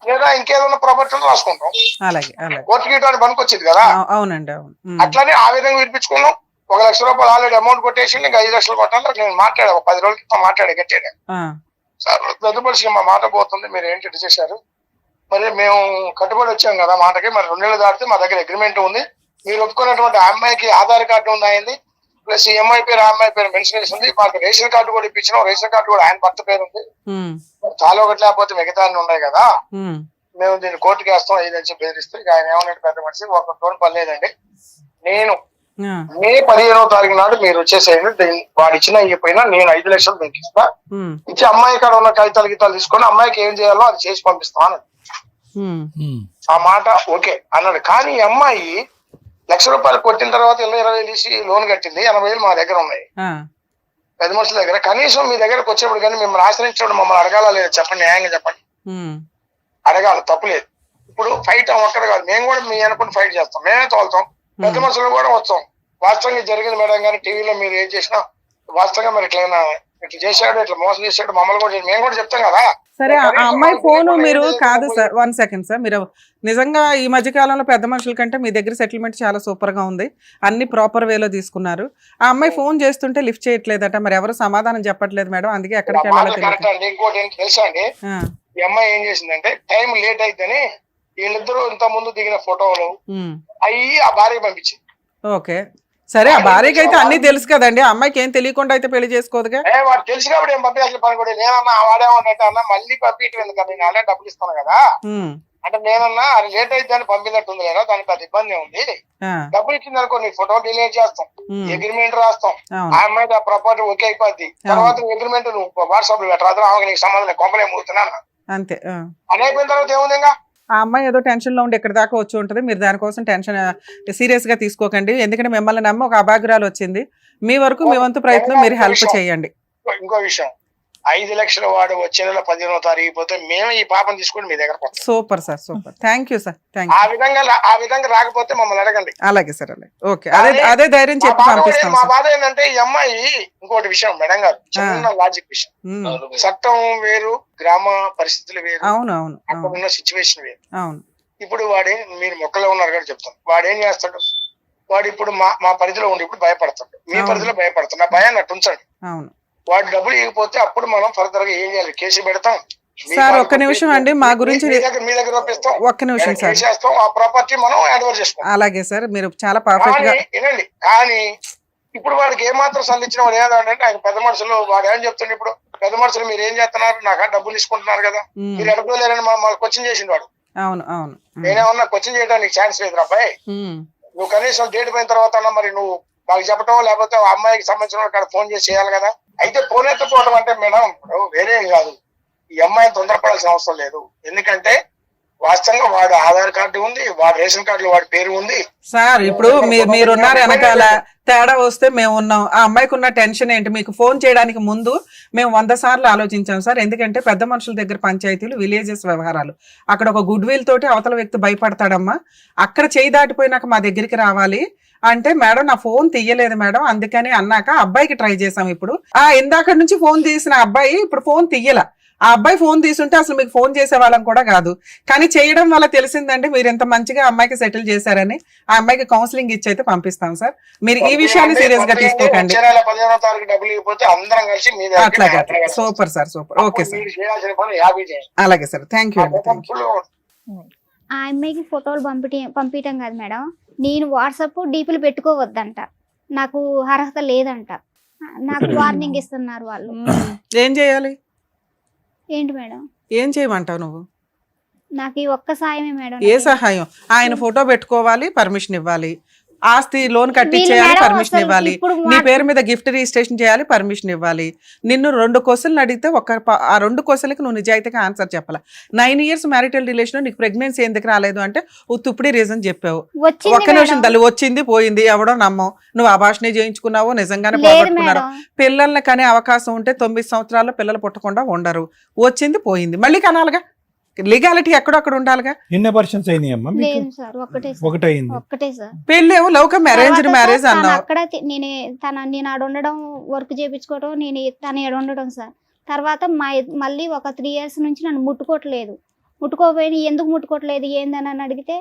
[SPEAKER 6] లేదా ఇంకేదన్నా ప్రాపర్టీలు రాసుకుంటాం. కోర్టు గీయడానికి పనికి వచ్చింది కదా.
[SPEAKER 3] అవునండి, అవును.
[SPEAKER 6] అట్లానే ఆ విధంగా వినిపించుకున్నాం. 1 లక్ష రూపాయలు ఆల్రెడీ అమౌంట్ కొట్టేసి ఇంకా 5 లక్షలు కొట్టాలి. నేను మాట్లాడా, 10 రోజుల క్రితం మాట్లాడే గట్టాడు సార్, పెద్ద మనిషికి మా మాట పోతుంది, మీరు ఏంటి చేశారు, మరి మేము కట్టుబడి వచ్చాం కదా మాటకి, మరి 2 నెలలు దాటితే మా దగ్గర అగ్రిమెంట్ ఉంది, మీరు ఒప్పుకున్నటువంటి ఆ అమ్మాయికి ఆధార్ కార్డు ఉంది అయింది, ప్లస్ ఈ అమ్మాయి పేరు ఆ అమ్మాయి పేరు మెన్షన్ చేసింది, మాకు రేషన్ కార్డు కూడా ఇప్పించినాం, రేషన్ కార్డు కూడా ఆయన భర్త పేరు ఉంది, చాలా ఒకటి లేకపోతే మిగతా అన్ని ఉన్నాయి కదా, మేము దీన్ని కోర్టుకి వేస్తాం ఇది అని చెప్పి బెదిరిస్తే ఆయన ఏమన్నాడు పెద్ద మనిషి, ఒక టోన్ పర్లేదండి, నేను మే 15వ తారీఖు నాడు మీరు వచ్చేసేయండి, వాడు ఇచ్చినా ఇవ్వకపోయినా నేను 5 లక్షలు మీకు ఇస్తా, ఇచ్చి అమ్మాయి కాడ ఉన్న కాగితాలు గీతాలు తీసుకొని అమ్మాయికి ఏం చేయాలో అది చేసి పంపిస్తాం అన్నది. ఆ మాట ఓకే అన్నాడు. కానీ ఈ అమ్మాయి 1 లక్ష రూపాయలు కొట్టిన తర్వాత 20 తీసి లోన్ కట్టింది, 80,000 మా దగ్గర ఉన్నాయి పెద్ద మనుషుల దగ్గర. కనీసం మీ దగ్గరకు వచ్చేప్పుడు కానీ మిమ్మల్ని ఆశ్రయించడం మమ్మల్ని అడగాలా లేదా చెప్పండి, న్యాయంగా చెప్పండి, అడగాలి, తప్పులేదు. ఇప్పుడు ఫైట్ ఒక్కడ కాదు, మేము కూడా మీ అనుకుని ఫైట్ చేస్తాం, మేమే తోలుతాం, పెద్ద మనుషులు కూడా వస్తాం. వాస్తవంగా జరిగింది మేడం కానీ టీవీలో మీరు ఏం చేసినా వాస్తవంగా మరి ఇట్లా చేశాడు, ఇట్లా మోసం చేశాడు, మమ్మల్ని కూడా మేము కూడా చెప్తాం కదా.
[SPEAKER 3] సరే, ఆ అమ్మాయి ఫోను మీరు కాదు సార్, 1 సెకండ్ సార్, మీరు నిజంగా ఈ మధ్య కాలంలో పెద్ద మనుషుల కంటే మీ దగ్గర సెటిల్మెంట్ చాలా సూపర్ గా ఉంది, అన్ని ప్రాపర్ వేలో తీసుకున్నారు. ఆ అమ్మాయి ఫోన్ చేస్తుంటే లిఫ్ట్ చేయట్లేదట, మరి ఎవరు సమాధానం చెప్పట్లేదు మేడం, అందుకే ఎక్కడికి వెళ్ళాలో
[SPEAKER 6] ఇంకోటి ఏంటి తెలుసా అండి, ఈ అమ్మాయి ఏం చేసిందంటే టైం లేట్ అయితేనే వీళ్ళిద్దరూ ఇంత ముందు దిగిన ఫోటోలు అయ్యి ఆ భార్య పంపించింది.
[SPEAKER 3] ఓకే, సరే, ఆ భార్యకి అయితే అన్ని తెలుసు కదండి, అమ్మాయికి ఏం తెలియకుండా అయితే పెళ్లి చేసుకోదుగా.
[SPEAKER 6] వాడు తెలిసి కాబట్టి ఏం పంపించాల్సిన పని కూడా నేనన్నా వాడేమంటే అన్న మళ్ళీ పంపించడం ఎందుకంటే నేను అలా డబ్బులు ఇస్తాను కదా అంటే నేనన్నా అది లేట్ అయితే అని పంపినట్టుంది కదా, దానికి అది ఇబ్బంది ఉంది, డబ్బులు ఇచ్చింది అనుకో నీ ఫోటో డిలీట్ చేస్తాం, అగ్రిమెంట్ రాస్తాం, ఆ అమ్మాయి ఆ ప్రాపర్టీ ఓకే అయిపోద్ది, తర్వాత అగ్రిమెంట్ నువ్వు వాట్సాప్ లో పెట్టరాదు, ఆమె నీకు సంబంధం కొంపలే మూతున్నా
[SPEAKER 3] అంతే
[SPEAKER 6] అని అయిపోయిన తర్వాత ఏముంది ఇంకా.
[SPEAKER 3] ఆ అమ్మాయి ఏదో టెన్షన్ లో ఉండి ఎక్కడి దాకా వచ్చి ఉంటుంది, మీరు దానికోసం టెన్షన్ సీరియస్ గా తీసుకోకండి, ఎందుకంటే మిమ్మల్ని నమ్మి ఒక అభాగ్రాలు వచ్చింది, మీ వరకు మీ వంతు ప్రయత్నం మీరు హెల్ప్ చేయండి.
[SPEAKER 6] ఇంకో విషయం, 5 లక్షల వాడు వచ్చే నెల 15వ తారీఖు పోతే మేము ఈ పాపం తీసుకుని మీ దగ్గర.
[SPEAKER 3] Super sir, super, thank you sir, thank you.
[SPEAKER 6] ఆ విధంగా రాకపోతే మమ్మల్ని అడగండి.
[SPEAKER 3] అలాగే సార్, అలాగే, ఓకే, అదే ధైర్యం చెప్పి పంపిస్తాం.
[SPEAKER 6] మా బాధ ఏంటంటే ఈ అమ్మాయి ఇంకోటి విషయం మేడం గారు, చిన్న లాజిక్ విషయం, చట్టం వేరు, గ్రామ పరిస్థితులు వేరు,
[SPEAKER 3] అవును అవును,
[SPEAKER 6] అక్కడ ఉన్న సిచ్యువేషన్ వేరు.
[SPEAKER 3] అవును,
[SPEAKER 6] ఇప్పుడు మీరు మొక్కలో ఉన్నారు కదా చెప్తాను, వాడు ఏం చేస్తాడు, వాడు ఇప్పుడు మా పరిధిలో ఉండి ఇప్పుడు భయపడతాడు, మీ పరిధిలో భయపడతాడు, నా భయాన్ని అట్టు ఉంచండి.
[SPEAKER 3] అవును,
[SPEAKER 6] వాడు డబ్బులు ఇవ్వకపోతే అప్పుడు మనం ఫర్దర్ గా ఏం చేయాలి, కేసు పెడతాం,
[SPEAKER 3] సార్ ఒక్క నిమిషం అండి, మా గురించి
[SPEAKER 6] మీ దగ్గర పంపిస్తాం,
[SPEAKER 3] ఒక్క నిమిషం సార్,
[SPEAKER 6] చేస్తాం, ఆ ప్రాపర్టీ మనం హ్యాండ్ ఓవర్ చేసుకుంటాం.
[SPEAKER 3] అలాగే సార్, మీరు చాలా పర్ఫెక్ట్ గా
[SPEAKER 6] వినండి. కానీ ఇప్పుడు వాడికి ఏమాత్రం సంధించిన వాడు ఏదంటే ఆయన పెద్ద మనుషులు వాడు ఏం చెప్తుండే, ఇప్పుడు పెద్ద మనుషులు మీరు ఏం చేస్తున్నారు, నాకు డబ్బులు తీసుకుంటున్నారు కదా, మీరు ఎడపోలేరని మా క్వశ్చన్ చేసిండు వాడు.
[SPEAKER 3] అవును అవును,
[SPEAKER 6] నేనేమన్నా క్వశ్చన్ చేయడానికి ఛాన్స్ లేదు అబ్బాయి. నువ్వు కనీసం డేట్ పోయిన తర్వాత మరి నువ్వు మాకు చెప్పటం, లేకపోతే ఆ అమ్మాయికి సంబంధించిన అక్కడ ఫోన్ చేసి చేయాలి కదా. అయితే ఫోన్ ఎత్తపోవడం అంటే మేడం వేరే కాదు, ఈ అమ్మాయిని తొందరపడాల్సిన అవసరం లేదు. ఎందుకంటే వాస్తవంగా వాడు ఆధార్ కార్డు ఉంది, వాడు రేషన్ కార్డులో వాడి పేరు ఉంది.
[SPEAKER 3] సార్ ఇప్పుడు మీరున్నారు వెనకాల, తేడా వస్తే మేము ఉన్నాం. ఆ అమ్మాయికి ఉన్న టెన్షన్ ఏంటి? మీకు ఫోన్ చేయడానికి ముందు మేము 100 సార్లు ఆలోచించాం సార్. ఎందుకంటే పెద్ద మనుషుల దగ్గర పంచాయతీలు, విలేజెస్ వ్యవహారాలు, అక్కడ ఒక గుడ్ విల్ తోటి అవతల వ్యక్తి భయపడతాడమ్మా. అక్కడ చేయి దాటిపోయినాక మా దగ్గరికి రావాలి అంటే, మేడం నా ఫోన్ తీయలేదు మేడం, అందుకని అన్నాక అబ్బాయికి ట్రై చేసాం. ఇప్పుడు ఇందాక నుంచి ఫోన్ తీసిన అబ్బాయి ఇప్పుడు ఫోన్ తీయల. ఆ అబ్బాయి ఫోన్ తీసుంటే అసలు మీకు ఫోన్ చేసే వాళ్ళం కూడా కాదు. కానీ చేయడం వల్ల తెలిసిందండి మీరు ఎంత మంచిగా అమ్మాయికి సెటిల్ చేశారని. ఆ అమ్మాయికి కౌన్సిలింగ్ ఇచ్చి అయితే పంపిస్తాం సార్. మీరు ఈ విషయాన్ని సీరియస్ గా తీసుకోకండి. అట్లాగే, super sir, super. Okay sir, అలాగే సార్, థ్యాంక్ యూ అండి, థ్యాంక్ యూ.
[SPEAKER 2] ఆ అమ్మాయికి ఫోటోలు పంపించడం కాదు మేడం, నేను వాట్సాప్ డీపీలు పెట్టుకోవద్దంట, నాకు అర్హత లేదంట, నాకు వార్నింగ్ ఇస్తున్నారు వాళ్ళు.
[SPEAKER 3] ఏం చేయాలి?
[SPEAKER 2] ఏంటి మేడం?
[SPEAKER 3] ఏం చేయమంటావు నువ్వు?
[SPEAKER 2] నాకు ఈ ఒక్క సాయమే మేడం.
[SPEAKER 3] ఏ సహాయం? ఆయన ఫోటో పెట్టుకోవాలి, పర్మిషన్ ఇవ్వాలి, ఆస్తి లోన్ కట్టించేయాలి, పర్మిషన్ ఇవ్వాలి, నీ పేరు మీద గిఫ్ట్ రిజిస్ట్రేషన్ చేయాలి, పర్మిషన్ ఇవ్వాలి. నిన్ను 2 క్వశ్చన్లు అడిగితే ఆ 2 క్వశ్చన్లకి నువ్వు నిజాయితీగా ఆన్సర్ చెప్పాలి. 9 years మ్యారిటల్ రిలేషన్, నీకు ప్రెగ్నెన్సీ ఎందుకు రాలేదు అంటే తుప్పుడి రీజన్ చెప్పావు. ఒక్క నిమిషం తల్లి, వచ్చింది పోయింది, ఎవడో నమ్మవు. నువ్వు అభాషణ చేయించుకున్నావు, నిజంగానే పోగొట్టుకున్నారు. పిల్లల్ని కనే అవకాశం ఉంటే 9 సంవత్సరాల్లో పిల్లలు పుట్టకుండా ఉండరు. వచ్చింది పోయింది, మళ్ళీ కనాలిగా. లీగాలిటీ ఎక్కడొక్కడ ఉండాలిగా.
[SPEAKER 4] ఎన్ని పర్సన్స్ అయినాయమ్మా?
[SPEAKER 2] ఒకటే సార్.
[SPEAKER 3] పెళ్ళి ఏమో లవ్ కమ్ అరేంజ్డ్ మ్యారేజ్ అన్నావు.
[SPEAKER 2] అక్కడ నేను ఆడ ఉండడం, వర్క్ చేయించుకోవడం, నేను తన ఆడ ఉండడం సార్. తర్వాత మళ్ళీ ఒక 3 years నుంచి నన్ను ముట్టుకోవట్లేదు. ముట్టుకోపోయి ఎందుకు ముట్టుకోవట్లేదు ఏందని అడిగితే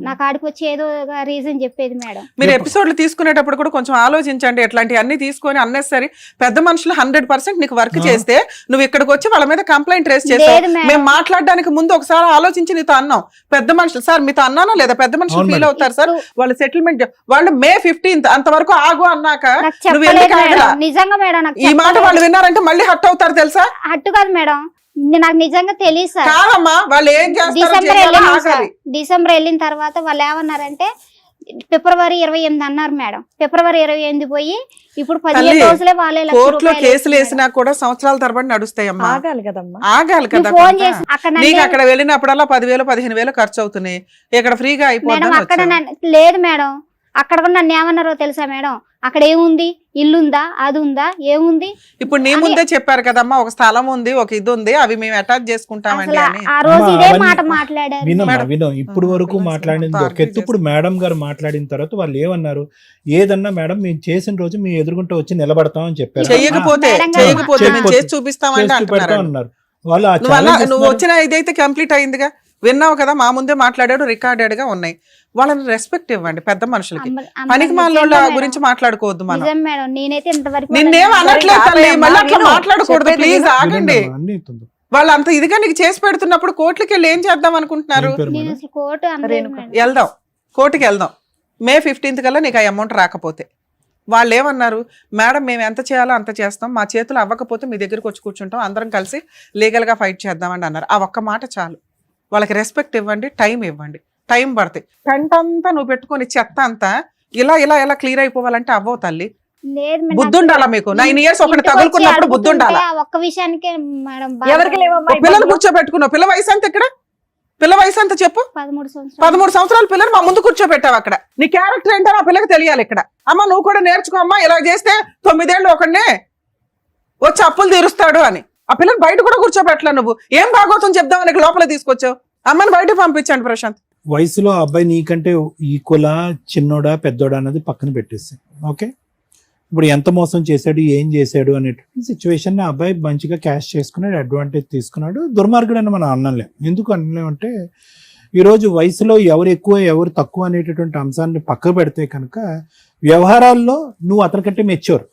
[SPEAKER 2] నాకు ఆడికి వచ్చి ఏదో రీజన్ చెప్పేది మేడం.
[SPEAKER 3] మీరు ఎపిసోడ్లు తీసుకునేటప్పుడు కూడా కొంచెం ఆలోచించండి. ఎట్లాంటి అన్ని తీసుకొని అన్నెసరీ పెద్ద మనుషులు 100% నీకు వర్క్ చేస్తే నువ్వు ఇక్కడికి వచ్చి వాళ్ళ మీద కంప్లైంట్ రేస్ చేస్తావు. మేము మాట్లాడడానికి ముందు ఒకసారి ఆలోచించి నీతో అన్నాం. పెద్ద మనుషులు సార్ మీతో అన్నానో లేదా? పెద్ద మనుషులు ఫీల్ అవుతారు సార్. వాళ్ళ సెటిల్మెంట్ వాళ్ళు May 15th అంతవరకు ఆగు అన్నాక
[SPEAKER 2] నిజంగా మేడం
[SPEAKER 3] ఈ మాట వాళ్ళు విన్నారంటే మళ్ళీ హట్ అవుతారు తెలుసా?
[SPEAKER 2] హట్టు కాదు మేడం, నాకు నిజంగా తెలియదు సార్.
[SPEAKER 3] కాదమ్మా, వాళ్ళు ఏం చేస్తారు?
[SPEAKER 2] డిసెంబర్ వెళ్ళిన తర్వాత వాళ్ళు ఏమన్నారంటే February 28 అన్నారు మేడం. February 28 పోయి ఇప్పుడు 15 రోజులే వాళ్ళే
[SPEAKER 3] కోర్టులో కేసులు వేసినా కూడా సంవత్సరాల తరబడి నడుస్తాయమ్మా.
[SPEAKER 5] ఆగాలి కదమ్మా,
[SPEAKER 3] ఆగాలి కదా.
[SPEAKER 2] ఫోన్ చేసి
[SPEAKER 3] నీకు అక్కడ వెళ్ళినప్పుడల్లా 10,000 15,000 ఖర్చు అవుతున్నాయి. ఇక్కడ ఫ్రీగా అయిపోతుంది.
[SPEAKER 2] అక్కడ లేదు మేడం, అక్కడ కూడా నన్ను ఏమన్నారో తెలుసా మేడం? అక్కడ ఏముంది, ఇల్లుందా, అది ఉందా, ఏముంది?
[SPEAKER 3] ఇప్పుడు నీ ముందే చెప్పారు కదమ్మా, ఒక స్థలం ఉంది, ఒక ఇది ఉంది, అవి మేము అటాచ్ చేసుకుంటామండి అని.
[SPEAKER 2] ఆ రోజు ఇదే మాట మాట్లాడారు.
[SPEAKER 4] వినం ఇప్పుడు వరకు మాట్లాడింది ఒక ఎత్తు. ఇప్పుడు మేడం గారు మాట్లాడిన తర్వాత వాళ్ళు ఏమన్నారు? ఏదన్నా మేడం మేము చేసిన రోజు మీ ఎదురుగుంటూ వచ్చి నిలబడతామని చెప్పారు.
[SPEAKER 3] చేయకపోతే మేము చేసి చూపిస్తామని అన్నారు. నువ్వు వచ్చిన ఇదైతే కంప్లీట్ అయిందిగా, విన్నావు కదా, మా ముందే మాట్లాడాడు, రికార్డెడ్ గా ఉన్నాయి. వాళ్ళని రెస్పెక్ట్ ఇవ్వండి. పెద్ద మనుషులకి పనికి మాలోళ్ళ గురించి మాట్లాడుకోవద్దు మనం. నిన్నేం అనట్లేదు తల్లి, మళ్ళీ అట్లా మాట్లాడకూడదు ప్లీజ్, ఆగండి. వాళ్ళు అంత ఇదిగా నీకు చేసి పెడుతున్నప్పుడు కోర్టుకి వెళ్ళి ఏం చేద్దాం అనుకుంటున్నారు? వెళ్దాం, కోర్టుకి వెళ్దాం May 15th కల్లా నీకు ఆ అమౌంట్ రాకపోతే. వాళ్ళు ఏమన్నారు? మేడం మేము ఎంత చేయాలో అంత చేస్తాం, మా చేతులు అవ్వకపోతే మీ దగ్గరకు వచ్చి కూర్చుంటాం, అందరం కలిసి లీగల్ గా ఫైట్ చేద్దామని అన్నారు. ఆ ఒక్క మాట చాలు. వాళ్ళకి రెస్పెక్ట్ ఇవ్వండి, టైం ఇవ్వండి. టైం పడతాయి. టెంట్ అంతా నువ్వు పెట్టుకుని చెత్త అంతా ఇలా ఇలా ఇలా క్లియర్ అయిపోవాలంటే అవ్వవు తల్లి. బుద్ధి ఉండాలా మీకు? 9 years ఒకటి తగులుకున్నప్పుడు బుద్ధి ఉండాలా?
[SPEAKER 2] ఒక్క విషయానికే మేడం,
[SPEAKER 3] పిల్లలు కూర్చోబెట్టుకున్నావు. పిల్ల వయసు అంత ఇక్కడ, పిల్ల వయసు అంత చెప్పు. 13 సంవత్సరాల పిల్లలు మా ముందు కూర్చోబెట్టావు. అక్కడ నీ క్యారెక్టర్ ఏంటో ఆ పిల్లకి తెలియాలి. ఇక్కడ అమ్మ నువ్వు కూడా నేర్చుకో అమ్మా, ఇలా చేస్తే 9 ఏళ్ళు ఒకడినే వచ్చి అప్పులు తీరుస్తాడు అని. ఆ పిల్లలు బయట కూడా కూర్చోబెట్టలే. నువ్వు ఏం భాగవతం చెప్దామని లోపల తీసుకొచ్చావు. అమ్మని బయట పంపించండి ప్రశాంత్.
[SPEAKER 4] వయసులో అబ్బాయి నీకంటే ఈక్వలా, చిన్నోడా, పెద్దోడా అన్నది పక్కన పెట్టేసి, ఓకే, ఇప్పుడు ఎంత మోసం చేశాడు, ఏం చేశాడు అనేటువంటి సిచ్యువేషన్ ఆ అబ్బాయి మంచిగా క్యాష్ చేసుకున్నాడు, అడ్వాంటేజ్ తీసుకున్నాడు. దుర్మార్గుడు అని మనం అనలేం. ఎందుకు అనలేమంటే ఈరోజు వయసులో ఎవరు ఎక్కువ ఎవరు తక్కువ అనేటటువంటి అంశాన్ని పక్క పెడితే కనుక వ్యవహారాల్లో నువ్వు అతనికంటే మెచ్యూర్,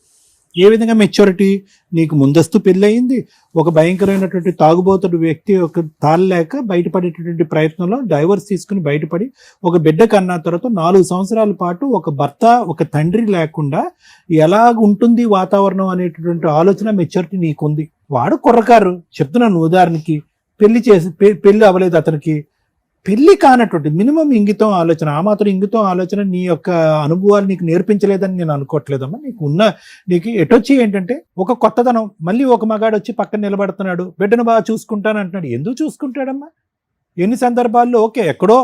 [SPEAKER 4] ఏ విధంగా మెచ్యూరిటీ? నీకు ముందస్తు పెళ్ళయింది, ఒక భయంకరమైనటువంటి తాగుబోతుడు వ్యక్తి ఒక తాళలేక బయటపడేటటువంటి ప్రయత్నంలో డైవర్స్ తీసుకుని బయటపడి ఒక బిడ్డ కన్నా తర్వాత 4 సంవత్సరాల పాటు ఒక భర్త ఒక తండ్రి లేకుండా ఎలా ఉంటుంది వాతావరణం అనేటటువంటి ఆలోచన మెచ్యూరిటీ నీకుంది. వాడు కుర్రకారు, చెప్తున్నాను ఉదాహరణకి, పెళ్లి అవ్వలేదు అతనికి, పెళ్లి కానటువంటి మినిమం ఇంగితం ఆలోచన, ఆ మాత్రం ఇంగితం ఆలోచన నీ యొక్క అనుభవాలు నీకు నేర్పించలేదని నేను అనుకోవట్లేదమ్మా. నీకు ఎటొచ్చి ఏంటంటే ఒక కొత్తదనం, మళ్ళీ ఒక మగాడు వచ్చి పక్కన నిలబడుతున్నాడు, బిడ్డను బాగా చూసుకుంటాను అంటున్నాడు. ఎందుకు చూసుకుంటాడమ్మా? ఎన్ని సందర్భాల్లో ఓకే ఎక్కడో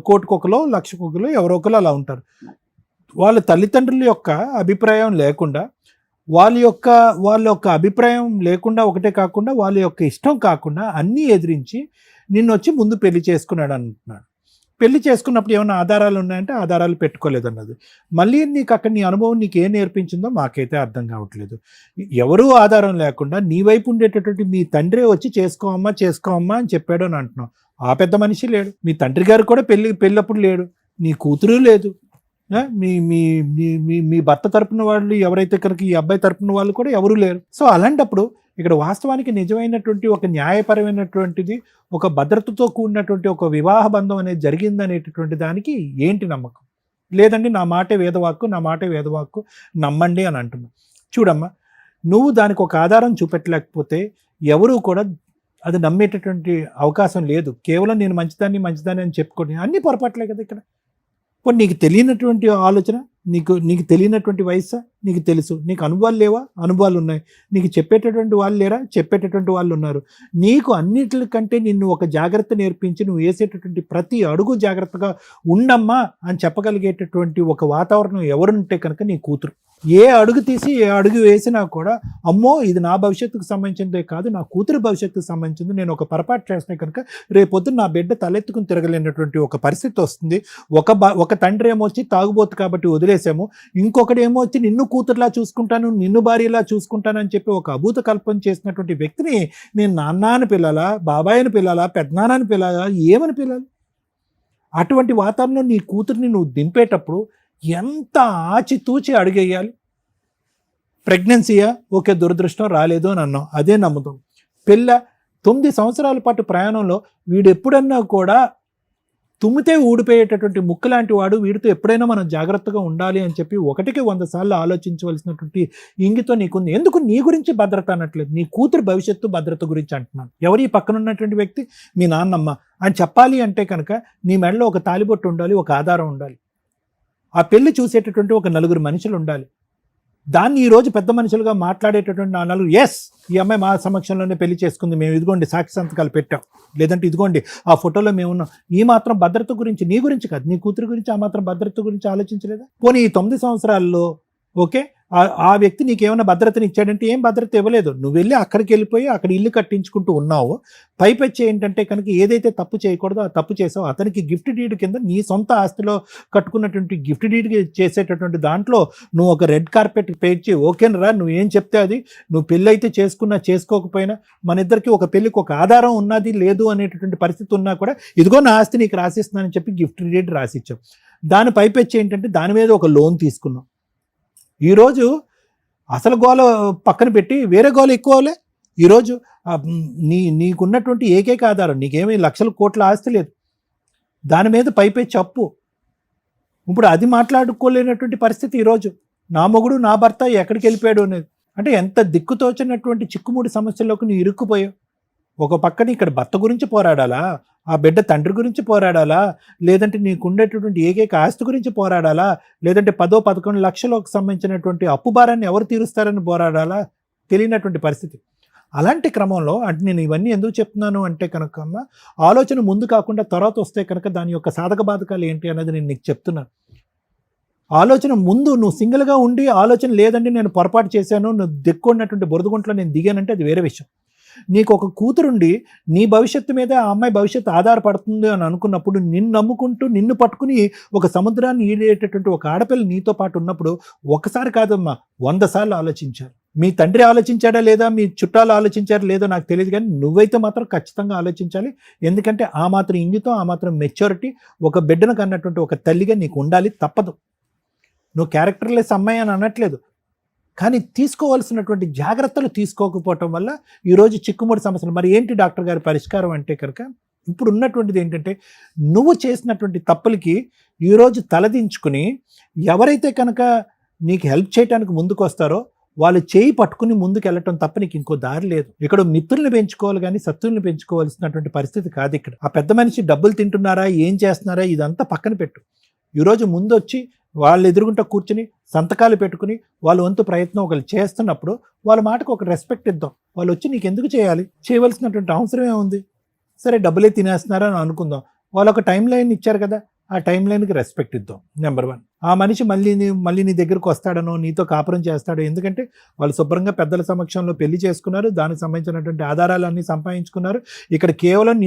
[SPEAKER 4] కోటికొకలో లక్షకొకలో ఎవరో ఒకరు అలా ఉంటారు. వాళ్ళ తల్లిదండ్రుల యొక్క అభిప్రాయం లేకుండా వాళ్ళ యొక్క అభిప్రాయం లేకుండా ఒకటే కాకుండా వాళ్ళ యొక్క ఇష్టం కాకుండా అన్నీ ఎదిరించి నిన్ను వచ్చి ముందు పెళ్లి చేసుకున్నాడు అంటున్నాడు. పెళ్లి చేసుకున్నప్పుడు ఏమైనా ఆధారాలు ఉన్నాయంటే ఆధారాలు పెట్టుకోలేదన్నది. మళ్ళీ నీకు అక్కడ నీ అనుభవం నీకు ఏం నేర్పించిందో మాకైతే అర్థం కావట్లేదు. ఎవరూ ఆధారం లేకుండా నీ వైపు ఉండేటటువంటి మీ తండ్రి వచ్చి చేసుకోమ్మా అని చెప్పాడు అని అంటున్నావు. ఆ పెద్ద మనిషి లేడు, మీ తండ్రి గారు కూడా పెళ్ళప్పుడు లేడు, నీ కూతురు లేదు, మీ మీ మీ భర్త తరపున వాళ్ళు ఎవరైతే కనుక ఈ అబ్బాయి తరపున వాళ్ళు కూడా ఎవరూ లేరు. సో అలాంటప్పుడు ఇక్కడ వాస్తవానికి నిజమైనటువంటి ఒక న్యాయపరమైనటువంటిది ఒక భద్రతతో కూడినటువంటి ఒక వివాహ బంధం అనేది జరిగిందనేటటువంటి దానికి ఏంటి నమ్మకం? లేదండి నా మాటే వేదవాక్కు నమ్మండి అని అంటున్నావు. చూడమ్మా, నువ్వు దానికి ఒక ఆధారం చూపెట్టలేకపోతే ఎవరూ కూడా అది నమ్మేటటువంటి అవకాశం లేదు. కేవలం నేను మంచిదాన్ని అని చెప్పుకోండి, అన్ని పొరపాట్లే కదా ఇక్కడ. ఇప్పుడు నీకు తెలియనటువంటి ఆలోచన, నీకు తెలియనటువంటి వయస్సా? నీకు తెలుసు. నీకు అనుభవాలు లేవా? అనుభవాలు ఉన్నాయి. నీకు చెప్పేటటువంటి వాళ్ళు లేరా? చెప్పేటటువంటి వాళ్ళు ఉన్నారు. నీకు అన్నిటికంటే నిన్ను ఒక జాగ్రత్త నేర్పించి నువ్వు వేసేటటువంటి ప్రతి అడుగు జాగ్రత్తగా ఉండమ్మా అని చెప్పగలిగేటటువంటి ఒక వాతావరణం ఎవరుంటే కనుక నీ కూతురు. ఏ అడుగు తీసి ఏ అడుగు వేసినా కూడా అమ్మో ఇది నా భవిష్యత్తుకు సంబంధించిందే కాదు, నా కూతురు భవిష్యత్తుకు సంబంధించింది, నేను ఒక పొరపాటు చేస్తే కనుక రేపొద్దున నా బిడ్డ తలెత్తుకుని తిరగలేనటువంటి ఒక పరిస్థితి వస్తుంది. ఒక తండ్రి ఏమో వచ్చి తాగుబోతు కాబట్టి వదిలేసాము, ఇంకొకటి ఏమో వచ్చి నిన్ను కూతురులా చూసుకుంటాను, నిన్ను భార్యలా చూసుకుంటాను అని చెప్పి ఒక అభూత కల్పన చేసినటువంటి వ్యక్తిని నేను నాన్న అని పిల్లాలా, బాబాయ్ అని పిల్లాలా, పెద్దనాన్న అని పిల్లాలా, ఏమని పిల్లాలి? అటువంటి వాతావరణంలో నీ కూతురిని నువ్వు దింపేటప్పుడు ఎంత ఆచితూచి అడుగేయాలి. ప్రెగ్నెన్సీయా? ఓకే, దురదృష్టం రాలేదు అని అన్నాం, అదే నమ్ముతాం. 9 సంవత్సరాల పాటు ప్రయాణంలో వీడు ఎప్పుడన్నా కూడా తుమ్మితే ఊడిపోయేటటువంటి ముక్కు లాంటి వాడు, వీడితో ఎప్పుడైనా మనం జాగ్రత్తగా ఉండాలి అని చెప్పి 1కి 100 సార్లు ఆలోచించవలసినటువంటి ఇంగితం నీకుంది. ఎందుకు నీ గురించి భద్రత అనట్లేదు, నీ కూతురు భవిష్యత్తు భద్రత గురించి అంటున్నాను. ఎవరి పక్కన ఉన్నటువంటి వ్యక్తి? మీ నాన్నమ్మ అని చెప్పాలి అంటే కనుక నీ మెడలో ఒక తాలిబొట్టు ఉండాలి, ఒక ఆధారం ఉండాలి, ఆ పెళ్లి చూసేటటువంటి ఒక 4 మనుషులు ఉండాలి. దాన్ని ఈరోజు పెద్ద మనుషులుగా మాట్లాడేటటువంటి ఆ 4, ఎస్ ఈ అమ్మాయి మా సమక్షంలోనే పెళ్లి చేసుకుంది, మేము ఇదిగోండి సాక్షి సంతకాలు పెట్టాం, లేదంటే ఇదిగోండి ఆ ఫోటోలో మేము ఉన్నాం. ఈ మాత్రం భద్రత గురించి, నీ గురించి కాదు, నీ కూతురు గురించి ఆ మాత్రం భద్రత గురించి ఆలోచించలేదా? పోనీ ఈ 9 సంవత్సరాల్లో ఓకే ఆ వ్యక్తి నీకేమైనా భద్రతని ఇచ్చాడంటే ఏం భద్రత ఇవ్వలేదు. నువ్వు వెళ్ళి అక్కడికి వెళ్ళిపోయి అక్కడ ఇల్లు కట్టించుకుంటూ ఉన్నావు. పైపెచ్చి ఏంటంటే కనుక ఏదైతే తప్పు చేయకూడదో ఆ తప్పు చేసావు. అతనికి గిఫ్ట్ డీడ్ కింద నీ సొంత ఆస్తిలో కట్టుకున్నటువంటి గిఫ్ట్ డీడ్ చేసేటటువంటి దాంట్లో నువ్వు ఒక రెడ్ కార్పెట్ పేర్చి ఓకేనరా నువ్వు ఏం చెప్తే అది, నువ్వు పెళ్ళి అయితే చేసుకున్నా చేసుకోకపోయినా మన ఇద్దరికి ఒక పెళ్ళికి ఒక ఆధారం ఉన్నది లేదు అనేటటువంటి పరిస్థితి ఉన్నా కూడా ఇదిగో నా ఆస్తి నీకు రాసిస్తున్నానని చెప్పి గిఫ్ట్ డీడ్ రాసిచ్చావు. దాని పైపెచ్చి ఏంటంటే దాని మీద ఒక లోన్ తీసుకున్నావు. ఈరోజు అసలు గోల పక్కన పెట్టి వేరే గోల ఎక్కువలే. ఈరోజు నీకున్నటువంటి ఏకైక ఆధారం, నీకేమీ లక్షల కోట్ల ఆస్తి లేదు, దాని మీద పైపెచ్చి అప్పు. ఇప్పుడు అది మాట్లాడుకోలేనటువంటి పరిస్థితి ఈరోజు. నా మొగుడు నా భర్త ఎక్కడికి వెళ్ళిపోయాడు అనేది అంటే ఎంత దిక్కుతోచినటువంటి చిక్కుముడి సమస్యల్లోకి నువ్వు ఇరుక్కుపోయావు. ఒక పక్కన ఇక్కడ భర్త గురించి పోరాడాలా, ఆ బిడ్డ తండ్రి గురించి పోరాడాలా, లేదంటే నీకు ఉండేటటువంటి ఏకైక ఆస్తి గురించి పోరాడాలా, లేదంటే 10-11 లక్షలకు సంబంధించినటువంటి అప్పు భారాన్ని ఎవరు తీరుస్తారని పోరాడాలా, తెలియనటువంటి పరిస్థితి. అలాంటి క్రమంలో అంటే నేను ఇవన్నీ ఎందుకు చెప్తున్నాను అంటే కనుక ఆలోచన ముందు కాకుండా తర్వాత వస్తే కనుక దాని యొక్క సాధక బాధకాలు ఏంటి అనేది నేను నీకు చెప్తున్నాను. ఆలోచన ముందు నువ్వు సింగిల్గా ఉండి ఆలోచన లేదండి నేను పొరపాటు చేశాను, నువ్వు దిక్కున్నటువంటి బురదగుంట్లో నేను దిగానంటే అది వేరే విషయం. నీకు ఒక కూతురుండి నీ భవిష్యత్తు మీద ఆ అమ్మాయి భవిష్యత్తు ఆధారపడుతుంది అని అనుకున్నప్పుడు నిన్ను నమ్ముకుంటూ నిన్ను పట్టుకుని ఒక సముద్రాన్ని ఈడేటటువంటి ఒక ఆడపిల్ల నీతో పాటు ఉన్నప్పుడు ఒకసారి కాదమ్మా 100 సార్లు ఆలోచించారు. మీ తండ్రి ఆలోచించాడా లేదా, మీ చుట్టాలు ఆలోచించారా లేదో నాకు తెలియదు, కానీ నువ్వైతే మాత్రం ఖచ్చితంగా ఆలోచించాలి. ఎందుకంటే ఆ మాత్రం ఇంగితం, ఆ మాత్రం మెచ్యూరిటీ ఒక బిడ్డను కన్నటువంటి ఒక తల్లిగా నీకు ఉండాలి, తప్పదు. నువ్వు క్యారెక్టర్లెస్ అమ్మాయి అని అనట్లేదు, కానీ తీసుకోవాల్సినటువంటి జాగ్రత్తలు తీసుకోకపోవటం వల్ల ఈరోజు చిక్కుముడి సమస్యలు. మరి ఏంటి డాక్టర్ గారి పరిష్కారం అంటే కనుక ఇప్పుడు ఉన్నటువంటిది ఏంటంటే నువ్వు చేసినటువంటి తప్పులకి ఈరోజు తలదించుకుని ఎవరైతే కనుక నీకు హెల్ప్ చేయడానికి ముందుకు వస్తారో వాళ్ళు చేయి పట్టుకుని ముందుకు వెళ్ళటం తప్ప నీకు ఇంకో దారి లేదు. ఇక్కడ మిత్రుల్ని పెంచుకోవాలి కానీ శత్రువుల్ని పెంచుకోవాల్సినటువంటి పరిస్థితి కాదు ఇక్కడ. ఆ పెద్ద మనిషి డబ్బులు తింటున్నారా, ఏం చేస్తున్నారా, ఇదంతా పక్కన పెట్టు. ఈరోజు ముందొచ్చి వాళ్ళు ఎదురుగుంటా కూర్చుని సంతకాలు పెట్టుకుని వాళ్ళ వంతు ప్రయత్నం ఒకరు చేస్తున్నప్పుడు వాళ్ళ మాటకు ఒక రెస్పెక్ట్ ఇద్దాం. వాళ్ళు వచ్చి నీకు ఎందుకు చేయాలి, చేయవలసినటువంటి అవసరమే ఉంది. సరే డబ్బులే తినేస్తున్నారని అనుకుందాం, వాళ్ళు ఒక టైం లైన్ ఇచ్చారు కదా, ఆ టైం లైన్కి రెస్పెక్ట్ ఇద్దాం. నెంబర్ 1. ఆ మనిషి మళ్ళీ నీ దగ్గరకు వస్తాడనో నీతో కాపురం చేస్తాడో, ఎందుకంటే వాళ్ళు శుభ్రంగా పెద్దల సమక్షంలో పెళ్లి చేసుకున్నారు, దానికి సంబంధించినటువంటి ఆధారాలన్నీ సంపాదించుకున్నారు. ఇక్కడ కేవలం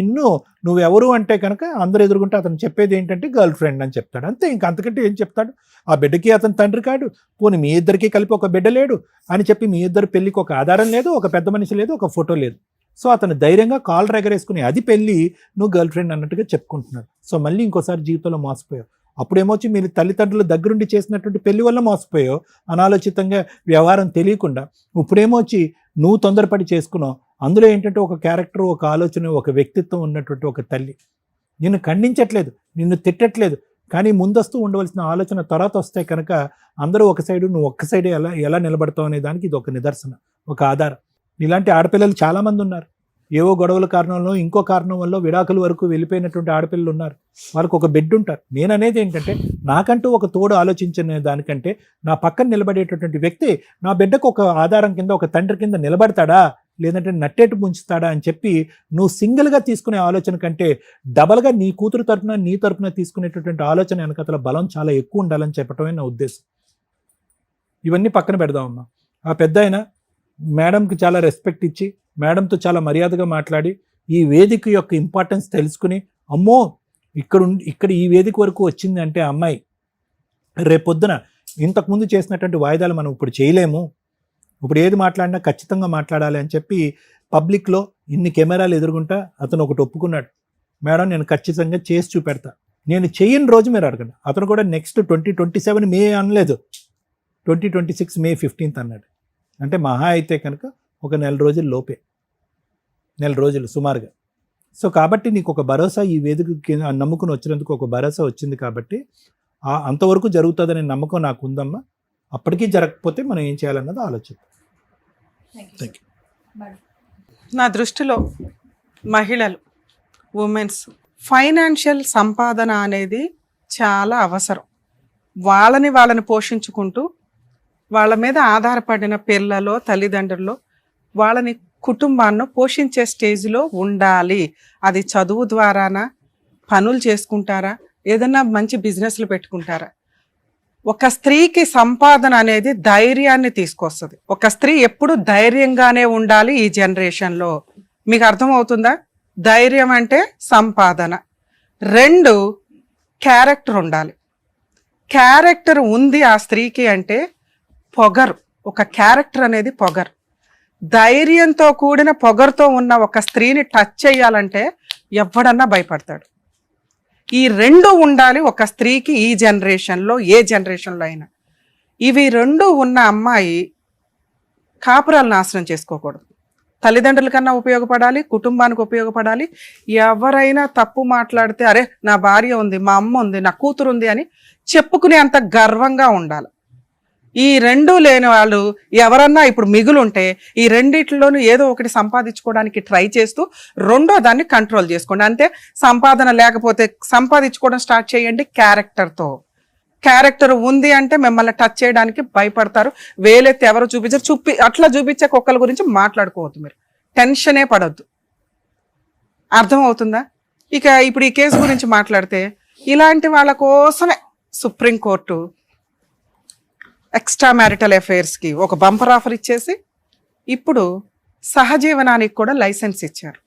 [SPEAKER 4] నువ్వెవరు అంటే కనుక అందరూ ఎదుర్కొంటే అతను చెప్పేది ఏంటంటే గర్ల్ ఫ్రెండ్ అని చెప్తాడు, అంతే. ఇంక అంతకంటే ఏం చెప్తాడు? ఆ బిడ్డకి అతను తండ్రి కాడు, పోనీ మీ ఇద్దరికి కలిపి ఒక బిడ్డ లేడు అని చెప్పి మీ ఇద్దరు పెళ్లికి ఒక ఆధారం లేదు, ఒక పెద్ద మనిషి లేదు, ఒక ఫోటో లేదు. సో అతను ధైర్యంగా కాల్ ఎగరేసుకుని అది పెళ్ళి నువ్వు గర్ల్ ఫ్రెండ్ అన్నట్టుగా చెప్పుకుంటున్నాడు. సో మళ్ళీ ఇంకోసారి జీవితంలో మోసపోయావు. అప్పుడేమొచ్చి మీరు తల్లిదండ్రుల దగ్గరుండి చేసినటువంటి పెళ్లి వల్ల మోసపోయావు, అనాలోచితంగా వ్యవహారం తెలియకుండా. ఇప్పుడేమొచ్చి నువ్వు తొందరపడి చేసుకున్నావు. అందులో ఏంటంటే ఒక క్యారెక్టర్, ఒక ఆలోచన, ఒక వ్యక్తిత్వం ఉన్నటువంటి ఒక తల్లి. నిన్ను ఖండించట్లేదు, నిన్ను తిట్టట్లేదు, కానీ ముందస్తూ ఉండవలసిన ఆలోచన తర్వాత వస్తే కనుక అందరూ ఒక సైడు, నువ్వు ఒక్క సైడే ఎలా నిలబడతావు అనే దానికి ఇది ఒక నిదర్శన, ఒక ఆధారం. ఇలాంటి ఆడపిల్లలు చాలామంది ఉన్నారు. ఏవో గొడవల కారణంలో, ఇంకో కారణం వల్ల విడాకుల వరకు వెళ్ళిపోయినటువంటి ఆడపిల్లలు ఉన్నారు. వాళ్ళకు ఒక బెడ్ ఉంటారు. నేను అనేది ఏంటంటే నాకంటూ ఒక తోడు ఆలోచించిన దానికంటే నా పక్కన నిలబడేటటువంటి వ్యక్తి నా బిడ్డకు ఒక ఆధారం కింద, ఒక తండ్రి కింద నిలబడతాడా, లేదంటే నట్టేటు ముంచుతాడా అని చెప్పి నువ్వు సింగిల్గా తీసుకునే ఆలోచన కంటే డబల్గా నీ కూతురు తరపున, నీ తరపున తీసుకునేటటువంటి ఆలోచన వెనకతల బలం చాలా ఎక్కువ ఉండాలని చెప్పటమే నా ఉద్దేశం. ఇవన్నీ పక్కన పెడదామమ్మా. ఆ పెద్ద ఆయన మేడంకి చాలా రెస్పెక్ట్ ఇచ్చి, మేడంతో చాలా మర్యాదగా మాట్లాడి, ఈ వేదిక యొక్క ఇంపార్టెన్స్ తెలుసుకుని, అమ్మో ఇక్కడ ఈ వేదిక వరకు వచ్చింది అంటే అమ్మాయి రేపొద్దున ఇంతకుముందు చేసినటువంటి వాయిదాలు మనం ఇప్పుడు చేయలేము, ఇప్పుడు ఏది మాట్లాడినా ఖచ్చితంగా మాట్లాడాలి అని చెప్పి పబ్లిక్లో ఇన్ని కెమెరాలు ఎదురుగుంటా అతను ఒకటి ఒప్పుకున్నాడు. మేడం నేను ఖచ్చితంగా చేసి చూపెడతా, నేను చేయని రోజు మీరు అడగండి. అతను కూడా నెక్స్ట్ 2027 మే అనలేదు, 2026 మే 15th అన్నాడు. అంటే మహా అయితే కనుక ఒక 1 నెల రోజుల లోపే, 1 నెల రోజులు సుమారుగా. సో కాబట్టి నీకు ఒక భరోసా, ఈ వేదికకి నమ్ముకుని వచ్చినందుకు ఒక భరోసా వచ్చింది కాబట్టి అంతవరకు జరుగుతుందనే నమ్మకం నాకు ఉందమ్మా. అప్పటికీ జరగకపోతే మనం ఏం చేయాలన్నది ఆలోచిద్దాం. Thank you.
[SPEAKER 3] నా దృష్టిలో మహిళలు, ఉమెన్స్ ఫైనాన్షియల్ సంపాదన అనేది చాలా అవసరం. వాళ్ళని పోషించుకుంటూ వాళ్ళ మీద ఆధారపడిన పిల్లలో, తల్లిదండ్రుల్లో వాళ్ళని, కుటుంబాన్ని పోషించే స్టేజ్లో ఉండాలి. అది చదువు ద్వారానా, పనులు చేసుకుంటారా, ఏదన్నా మంచి బిజినెస్లు పెట్టుకుంటారా. ఒక స్త్రీకి సంపాదన అనేది ధైర్యాన్ని తీసుకొస్తుంది. ఒక స్త్రీ ఎప్పుడు ధైర్యంగానే ఉండాలి ఈ జనరేషన్లో. మీకు అర్థమవుతుందా? ధైర్యం అంటే సంపాదన. 2 క్యారెక్టర్ ఉండాలి. క్యారెక్టర్ ఉంది ఆ స్త్రీకి అంటే పొగరు. ఒక క్యారెక్టర్ అనేది పొగరు. ధైర్యంతో కూడిన పొగరుతో ఉన్న ఒక స్త్రీని టచ్ చేయాలంటే ఎవడన్నా భయపడతాడు. ఈ 2 ఉండాలి ఒక స్త్రీకి ఈ జనరేషన్లో, ఏ జనరేషన్లో అయినా. ఇవి 2 ఉన్న అమ్మాయి కాపురాలు నాశనం చేసుకోకూడదు. తల్లిదండ్రుల కన్నా ఉపయోగపడాలి, కుటుంబానికి ఉపయోగపడాలి. ఎవరైనా తప్పు మాట్లాడితే అరే నా భార్య ఉంది, మా అమ్మ ఉంది, నా కూతురు ఉంది అని చెప్పుకునే అంత గర్వంగా ఉండాలి. ఈ 2 లేని వాళ్ళు ఎవరన్నా ఇప్పుడు మిగులుంటే ఈ రెండిట్లోనూ ఏదో ఒకటి సంపాదించుకోవడానికి ట్రై చేస్తూ 2వ దాన్ని కంట్రోల్ చేసుకోండి. అంతే. సంపాదన లేకపోతే సంపాదించుకోవడం స్టార్ట్ చేయండి క్యారెక్టర్తో. క్యారెక్టర్ ఉంది అంటే మిమ్మల్ని టచ్ చేయడానికి భయపడతారు. వేలెత్తి ఎవరు చూపించారు, అట్లా చూపించే కుక్కల గురించి మాట్లాడుకోవద్దు. మీరు టెన్షనే పడొద్దు. అర్థమవుతుందా? ఇక ఇప్పుడు ఈ కేసు గురించి మాట్లాడితే ఇలాంటి వాళ్ళ కోసమే సుప్రీంకోర్టు ఎక్స్ట్రా మ్యారిటల్ అఫైర్స్కి ఒక బంపర్ ఆఫర్ ఇచ్చేసి ఇప్పుడు సహజీవనానికి కూడా లైసెన్స్ ఇచ్చారు.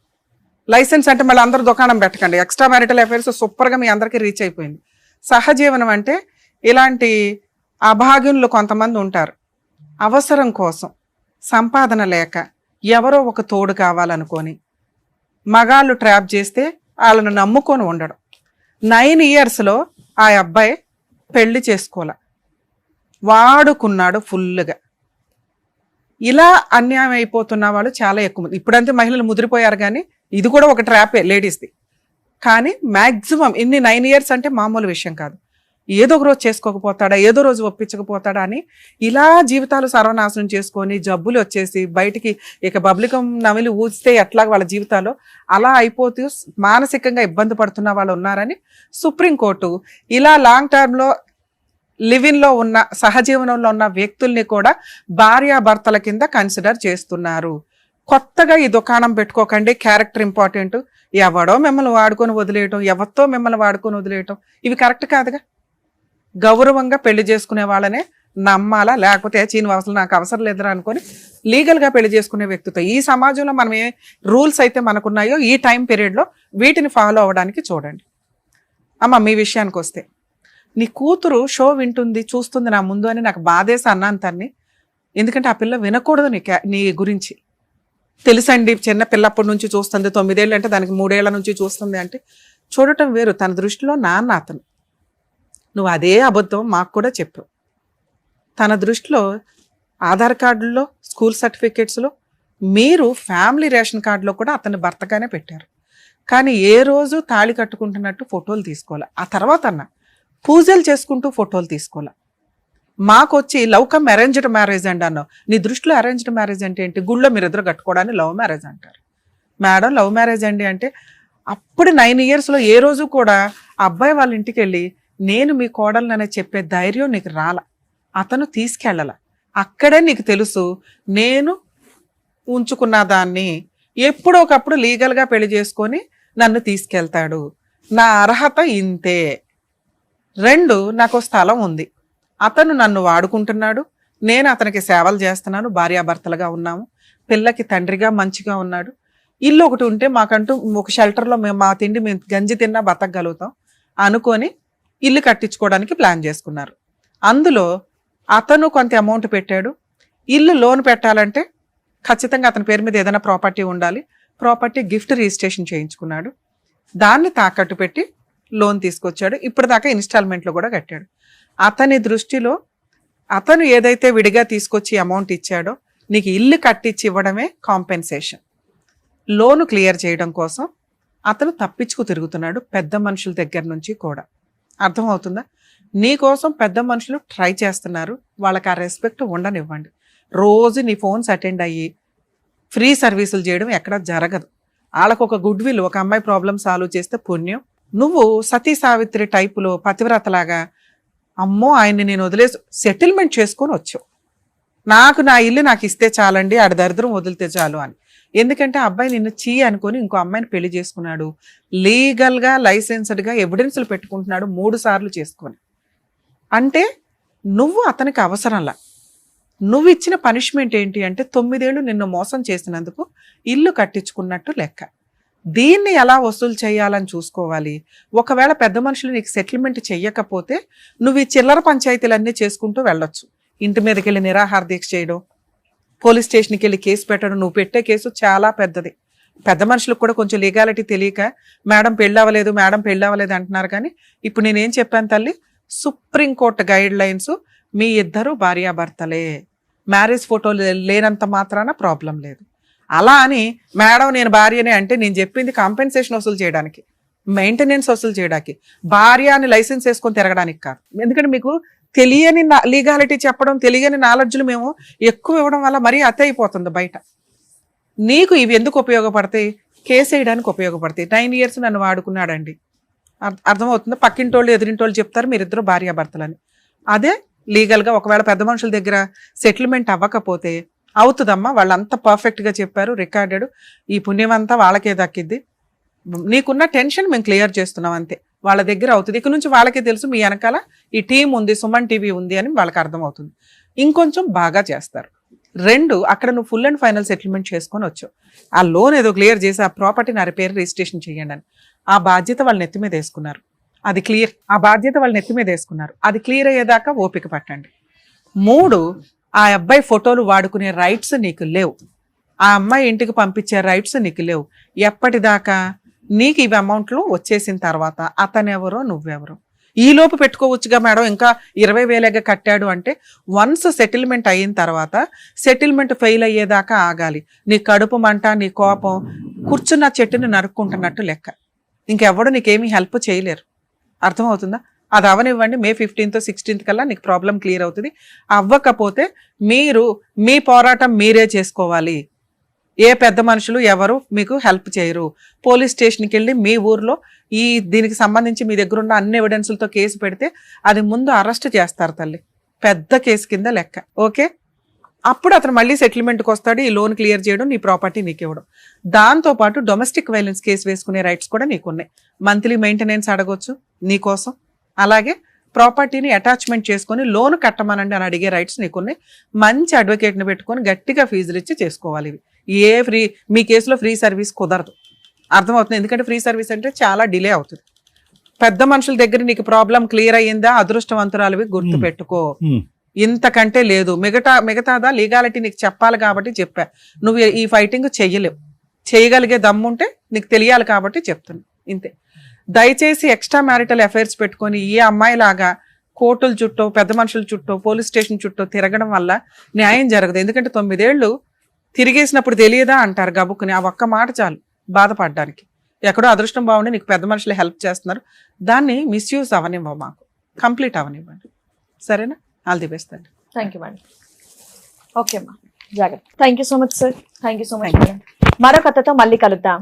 [SPEAKER 3] లైసెన్స్ అంటే మళ్ళీ అందరూ దుకాణం పెట్టకండి. ఎక్స్ట్రా మ్యారిటల్ అఫైర్స్ సూపర్గా మీ అందరికీ రీచ్ అయిపోయింది. సహజీవనం అంటే ఇలాంటి అభాగ్యులు కొంతమంది ఉంటారు. అవసరం కోసం, సంపాదన లేక, ఎవరో ఒక తోడు కావాలనుకొని మగాళ్ళు ట్రాప్ చేస్తే వాళ్ళను నమ్ముకొని ఉండడం. 9 yearsలో ఆ అబ్బాయి పెళ్లి చేసుకోలే, వాడుకున్నాడు ఫుల్గా. ఇలా అన్యాయం అయిపోతున్న వాళ్ళు చాలా ఎక్కువ మంది. ఇప్పుడంతే మహిళలు ముదిరిపోయారు, కానీ ఇది కూడా ఒక ట్రాపే లేడీస్ది. కానీ మ్యాక్సిమం ఇన్ని 9 years అంటే మామూలు విషయం కాదు. ఏదో ఒక రోజు చేసుకోకపోతాడా, ఏదో రోజు ఒప్పించకపోతాడా అని ఇలా జీవితాలు సర్వనాశనం చేసుకొని జబ్బులు వచ్చేసి బయటికి ఇక పబ్లికం నమిలి ఊస్తే ఎట్లా వాళ్ళ జీవితాలు అలా అయిపోతూ మానసికంగా ఇబ్బంది పడుతున్న వాళ్ళు ఉన్నారని సుప్రీంకోర్టు ఇలా లాంగ్ టర్మ్లో లివిన్లో ఉన్న సహజీవనంలో ఉన్న వ్యక్తుల్ని కూడా భార్యాభర్తల కింద కన్సిడర్ చేస్తున్నారు. కొత్తగా ఈ దుకాణం పెట్టుకోకండి, క్యారెక్టర్ ఇంపార్టెంట్, ఎవడో మిమ్మల్ని వాడుకొని వదిలేయటం, ఎవరితో మిమ్మల్ని వాడుకొని వదిలేయటం ఇవి కరెక్ట్ కాదుగా. గౌరవంగా పెళ్లి చేసుకునే వాళ్ళనే నమ్మాలా, లేకపోతే చీనివాసులు నాకు అవసరం లేదురా అనుకొని లీగల్గా పెళ్లి చేసుకునే వ్యక్తితో ఈ సమాజంలో మనం ఏ రూల్స్ అయితే మనకున్నాయో ఈ టైం పీరియడ్లో వీటిని ఫాలో అవ్వడానికి చూడండి. అమ్మ మీ విషయానికి వస్తే, నీ కూతురు షో వింటుంది చూస్తుంది నా ముందు అని నాకు బాధేసి అన్నాను తన్ని. ఎందుకంటే ఆ పిల్ల వినకూడదు నీ గురించి. తెలుసండి, చిన్న పిల్లప్పటి నుంచి చూస్తుంది, 9 ఏళ్ళు అంటే దానికి 3 ఏళ్ల నుంచి చూస్తుంది అంటే చూడటం వేరు. తన దృష్టిలో నాన్న అతను. నువ్వు అదే అబద్ధం మాకు కూడా చెప్పావు. తన దృష్టిలో ఆధార్ కార్డుల్లో, స్కూల్ సర్టిఫికేట్స్లో, మీరు ఫ్యామిలీ రేషన్ కార్డులో కూడా అతన్ని భర్తగానే పెట్టారు. కానీ ఏ రోజు తాళి కట్టుకుంటున్నట్టు ఫోటోలు తీసుకోవాలి. ఆ తర్వాత అన్న పూజలు చేసుకుంటూ ఫోటోలు తీసుకోవాలి. మాకు వచ్చి లవ్ కమ్ అరేంజ్డ్ మ్యారేజ్ అండి అన్నావు. నీ దృష్టిలో అరేంజ్డ్ మ్యారేజ్ అంటే ఏంటి? గుళ్ళో మీరిద్దరు కట్టుకోవడానికి లవ్ మ్యారేజ్ అంటారు. మేడం లవ్ మ్యారేజ్ అండి అంటే అప్పుడు 9 yearsలో ఏ రోజు కూడా అబ్బాయి వాళ్ళ ఇంటికి వెళ్ళి నేను మీ కోడలనే చెప్పే ధైర్యం నీకు రాల. అతను తీసుకెళ్ళాల. అక్కడే నీకు తెలుసు నేను ఉంచుకున్న దాన్ని ఎప్పుడో ఒకప్పుడు లీగల్గా పెళ్లి చేసుకొని నన్ను తీసుకెళ్తాడు, నా అర్హత ఇంతే. 2 నాకు స్థలం ఉంది, అతను నన్ను వాడుకుంటున్నాడు, నేను అతనికి సేవలు చేస్తున్నాను, భార్యాభర్తలుగా ఉన్నాము, పిల్లకి తండ్రిగా మంచిగా ఉన్నాడు, ఇల్లు ఒకటి ఉంటే మాకంటూ ఒక షెల్టర్లో మేము మా తిండి మేము గంజి తిన్నా బతకగలుగుతాం అనుకొని ఇల్లు కట్టించుకోవడానికి ప్లాన్ చేసుకున్నారు. అందులో అతను కొంత అమౌంట్ పెట్టాడు. ఇల్లు లోన్ పెట్టాలంటే ఖచ్చితంగా అతని పేరు మీద ఏదైనా ప్రాపర్టీ ఉండాలి. ప్రాపర్టీ గిఫ్ట్ రిజిస్ట్రేషన్ చేయించుకున్నాడు. దాన్ని తాకట్టు పెట్టి లోన్ తీసుకొచ్చాడు. ఇప్పటిదాకా ఇన్స్టాల్మెంట్లో కూడా కట్టాడు. అతని దృష్టిలో అతను ఏదైతే విడిగా తీసుకొచ్చి అమౌంట్ ఇచ్చాడో నీకు ఇల్లు కట్టించి ఇవ్వడమే కాంపెన్సేషన్. లోను క్లియర్ చేయడం కోసం అతను తప్పించుకు తిరుగుతున్నాడు పెద్ద మనుషుల దగ్గర నుంచి కూడా. అర్థమవుతుందా? నీకోసం పెద్ద మనుషులు ట్రై చేస్తున్నారు. వాళ్ళకి ఆ రెస్పెక్ట్ ఉండనివ్వండి. రోజు నీ ఫోన్స్ అటెండ్ అయ్యి ఫ్రీ సర్వీసులు చేయడం ఎక్కడ జరగదు. వాళ్ళకు ఒక గుడ్ విల్, ఒక అమ్మాయి ప్రాబ్లమ్ సాల్వ్ చేస్తే పుణ్యం. నువ్వు సతీ సావిత్రి టైపులో పతివ్రతలాగా అమ్మో ఆయన్ని నేను వదిలేసి సెటిల్మెంట్ చేసుకొని వచ్చావు. నాకు నా ఇల్లు నాకు ఇస్తే చాలండి, ఆడ దరిద్రం వదిలితే చాలు అని. ఎందుకంటే అబ్బాయి నిన్ను చీ అనుకొని ఇంకో అమ్మాయిని పెళ్లి చేసుకున్నాడు. లీగల్గా లైసెన్స్డ్గా ఎవిడెన్స్లు పెట్టుకుంటున్నాడు 3 సార్లు చేసుకొని. అంటే నువ్వు అతనికి అవసరంలా. నువ్వు ఇచ్చిన పనిష్మెంట్ ఏంటి అంటే 9 ఏళ్ళు నిన్ను మోసం చేసినందుకు ఇల్లు కట్టించుకున్నట్టు లెక్క. దీన్ని ఎలా వసూలు చేయాలని చూసుకోవాలి. ఒకవేళ పెద్ద మనుషులు నీకు సెటిల్మెంట్ చెయ్యకపోతే నువ్వు ఈ చిల్లర పంచాయతీలన్నీ చేసుకుంటూ వెళ్ళొచ్చు. ఇంటి మీదకి వెళ్ళి నిరాహార దీక్ష చేయడం, పోలీస్ స్టేషన్కి వెళ్ళి కేసు పెట్టడం. నువ్వు పెట్టే కేసు చాలా పెద్దది. పెద్ద మనుషులకు కూడా కొంచెం లీగాలిటీ తెలియక మేడం పెళ్ళవలేదు, మేడం పెళ్ళవలేదు అంటున్నారు. కానీ ఇప్పుడు నేనేం చెప్పాను తల్లి, సుప్రీంకోర్టు గైడ్ లైన్స్, మీ ఇద్దరు భార్యాభర్తలే, మ్యారేజ్ ఫోటోలు లేనంత మాత్రాన ప్రాబ్లం లేదు. అలా అని మేడం నేను భార్యనే అంటే నేను చెప్పింది కాంపెన్సేషన్ వసూలు చేయడానికి, మెయింటెనెన్స్ వసూలు చేయడానికి, భార్య అని లైసెన్స్ వేసుకొని తిరగడానికి కాదు. ఎందుకంటే మీకు తెలియని లీగాలిటీ చెప్పడం, తెలియని నాలెడ్జ్లు మేము ఎక్కువ ఇవ్వడం వల్ల మరీ అతి అయిపోతుంది బయట. నీకు ఇవి ఎందుకు ఉపయోగపడతాయి? కేసు వేయడానికి ఉపయోగపడతాయి. 9 years నన్ను వాడుకున్నాడండి, అర్థమవుతుందా? పక్కింటోళ్ళు ఎదిరింటోళ్ళు చెప్తారు మీరిద్దరు భార్యాభర్తలని. అదే లీగల్గా ఒకవేళ పెద్ద మనుషుల దగ్గర సెటిల్మెంట్ అవ్వకపోతే అవుతుందమ్మా, వాళ్ళంతా పర్ఫెక్ట్గా చెప్పారు, రికార్డెడ్, ఈ పుణ్యం అంతా వాళ్ళకే దక్కిద్ది, నీకున్న టెన్షన్ మేము క్లియర్ చేస్తున్నాం అంతే, వాళ్ళ దగ్గర అవుతుంది. ఇక నుంచి వాళ్ళకే తెలుసు మీ వెనకాల ఈ టీం ఉంది, సుమన్ టీవీ ఉంది అని వాళ్ళకి అర్థమవుతుంది. ఇంకొంచెం బాగా చేస్తారు. 2 అక్కడ నువ్వు ఫుల్ అండ్ ఫైనల్ సెటిల్మెంట్ చేసుకొని వచ్చావు. ఆ లోన్ ఏదో క్లియర్ చేసి ఆ ప్రాపర్టీ నా పేరు రిజిస్ట్రేషన్ చేయండి అని ఆ బాధ్యత వాళ్ళ నెత్తి మీద వేసుకున్నారు. అది క్లియర్, ఆ బాధ్యత వాళ్ళ నెత్తి మీద వేసుకున్నారు. అది క్లియర్ అయ్యేదాకా ఓపిక పట్టండి. 3 ఆ అబ్బాయి ఫోటోలు వాడుకునే రైట్స్ నీకు లేవు. ఆ అమ్మాయి ఇంటికి పంపించే రైట్స్ నీకు లేవు. ఎప్పటిదాకా? నీకు ఇవి అమౌంట్లు వచ్చేసిన తర్వాత అతనెవరో నువ్వెవరో ఈ లోపు పెట్టుకోవచ్చుగా మేడం, ఇంకా 20,000 కట్టాడు అంటే వన్స్ సెటిల్మెంట్ అయిన తర్వాత సెటిల్మెంట్ ఫెయిల్ అయ్యేదాకా ఆగాలి. నీ కడుపు మంట, నీ కోపం కూర్చున్న చెట్టుని నరుక్కుంటున్నట్టు లెక్క. ఇంకెవడు నీకేమీ హెల్ప్ చేయలేరు. అర్థమవుతుందా? అది అవనివ్వండి. May 15th 16th కల్లా నీకు ప్రాబ్లం క్లియర్ అవుతుంది. అవ్వకపోతే మీరు మీ పోరాటం మీరే చేసుకోవాలి. ఏ పెద్ద మనుషులు ఎవరు మీకు హెల్ప్ చేయరు. పోలీస్ స్టేషన్కి వెళ్ళి మీ ఊర్లో దీనికి సంబంధించి మీ దగ్గర ఉన్న అన్ని ఎవిడెన్స్లతో కేసు పెడితే అది ముందు అరెస్ట్ చేస్తారు తల్లి, పెద్ద కేసు కింద లెక్క. ఓకే, అప్పుడు అతను మళ్ళీ సెటిల్మెంట్కి వస్తాడు. ఈ లోన్ క్లియర్ చేయడం, నీ ప్రాపర్టీ నీకు ఇవ్వడం. దాంతోపాటు డొమెస్టిక్ వైలెన్స్ కేసు వేసుకునే రైట్స్ కూడా నీకున్నాయి. మంత్లీ మెయింటెనెన్స్ అడగొచ్చు నీకోసం. అలాగే ప్రాపర్టీని అటాచ్మెంట్ చేసుకొని లోన్ కట్టమనండి అని అడిగే రైట్స్ నీకున్నాయి. మంచి అడ్వకేట్ని పెట్టుకొని గట్టిగా ఫీజులు ఇచ్చి చేసుకోవాలి. ఇవి మీ కేసులో ఫ్రీ సర్వీస్ కుదరదు. అర్థమవుతుంది? ఎందుకంటే ఫ్రీ సర్వీస్ అంటే చాలా డిలే అవుతుంది. పెద్ద మనుషుల దగ్గర నీకు ప్రాబ్లం క్లియర్ అయ్యిందా, అదృష్టవంతురాలివి, గుర్తు పెట్టుకో. ఇంతకంటే లేదు. మిగతాదా లీగాలిటీ నీకు చెప్పాలి కాబట్టి చెప్పా. నువ్వు ఈ ఫైటింగ్ చెయ్యలేవు. చేయగలిగే దమ్ముంటే నీకు తెలియాలి కాబట్టి చెప్తున్నా, ఇంతే. దయచేసి ఎక్స్ట్రా మ్యారిటల్ అఫైర్స్ పెట్టుకొని ఈ అమ్మాయిలాగా కోర్టుల చుట్టూ, పెద్ద మనుషుల చుట్టూ, పోలీస్ స్టేషన్ చుట్టూ తిరగడం వల్ల న్యాయం జరగదు. ఎందుకంటే 9 ఏళ్ళు తిరిగేసినప్పుడు తెలియదా అంటారు గబుక్కుని. ఆ ఒక్క మాట చాలు బాధపడడానికి. ఎక్కడో అదృష్టం బాగుండి నీకు పెద్ద మనుషులు హెల్ప్ చేస్తున్నారు, దాన్ని మిస్యూజ్ అవనివ్వ, మాకు కంప్లీట్ అవనివ్వండి. సరేనా? ఆల్ ది బెస్ట్ అండి.
[SPEAKER 5] Thank you madam. ఓకే అమ్మా, జాగ్రత్త. Thank you so much sir. Thank you so much madam. మరో కథతో మళ్ళీ కలుద్దాం.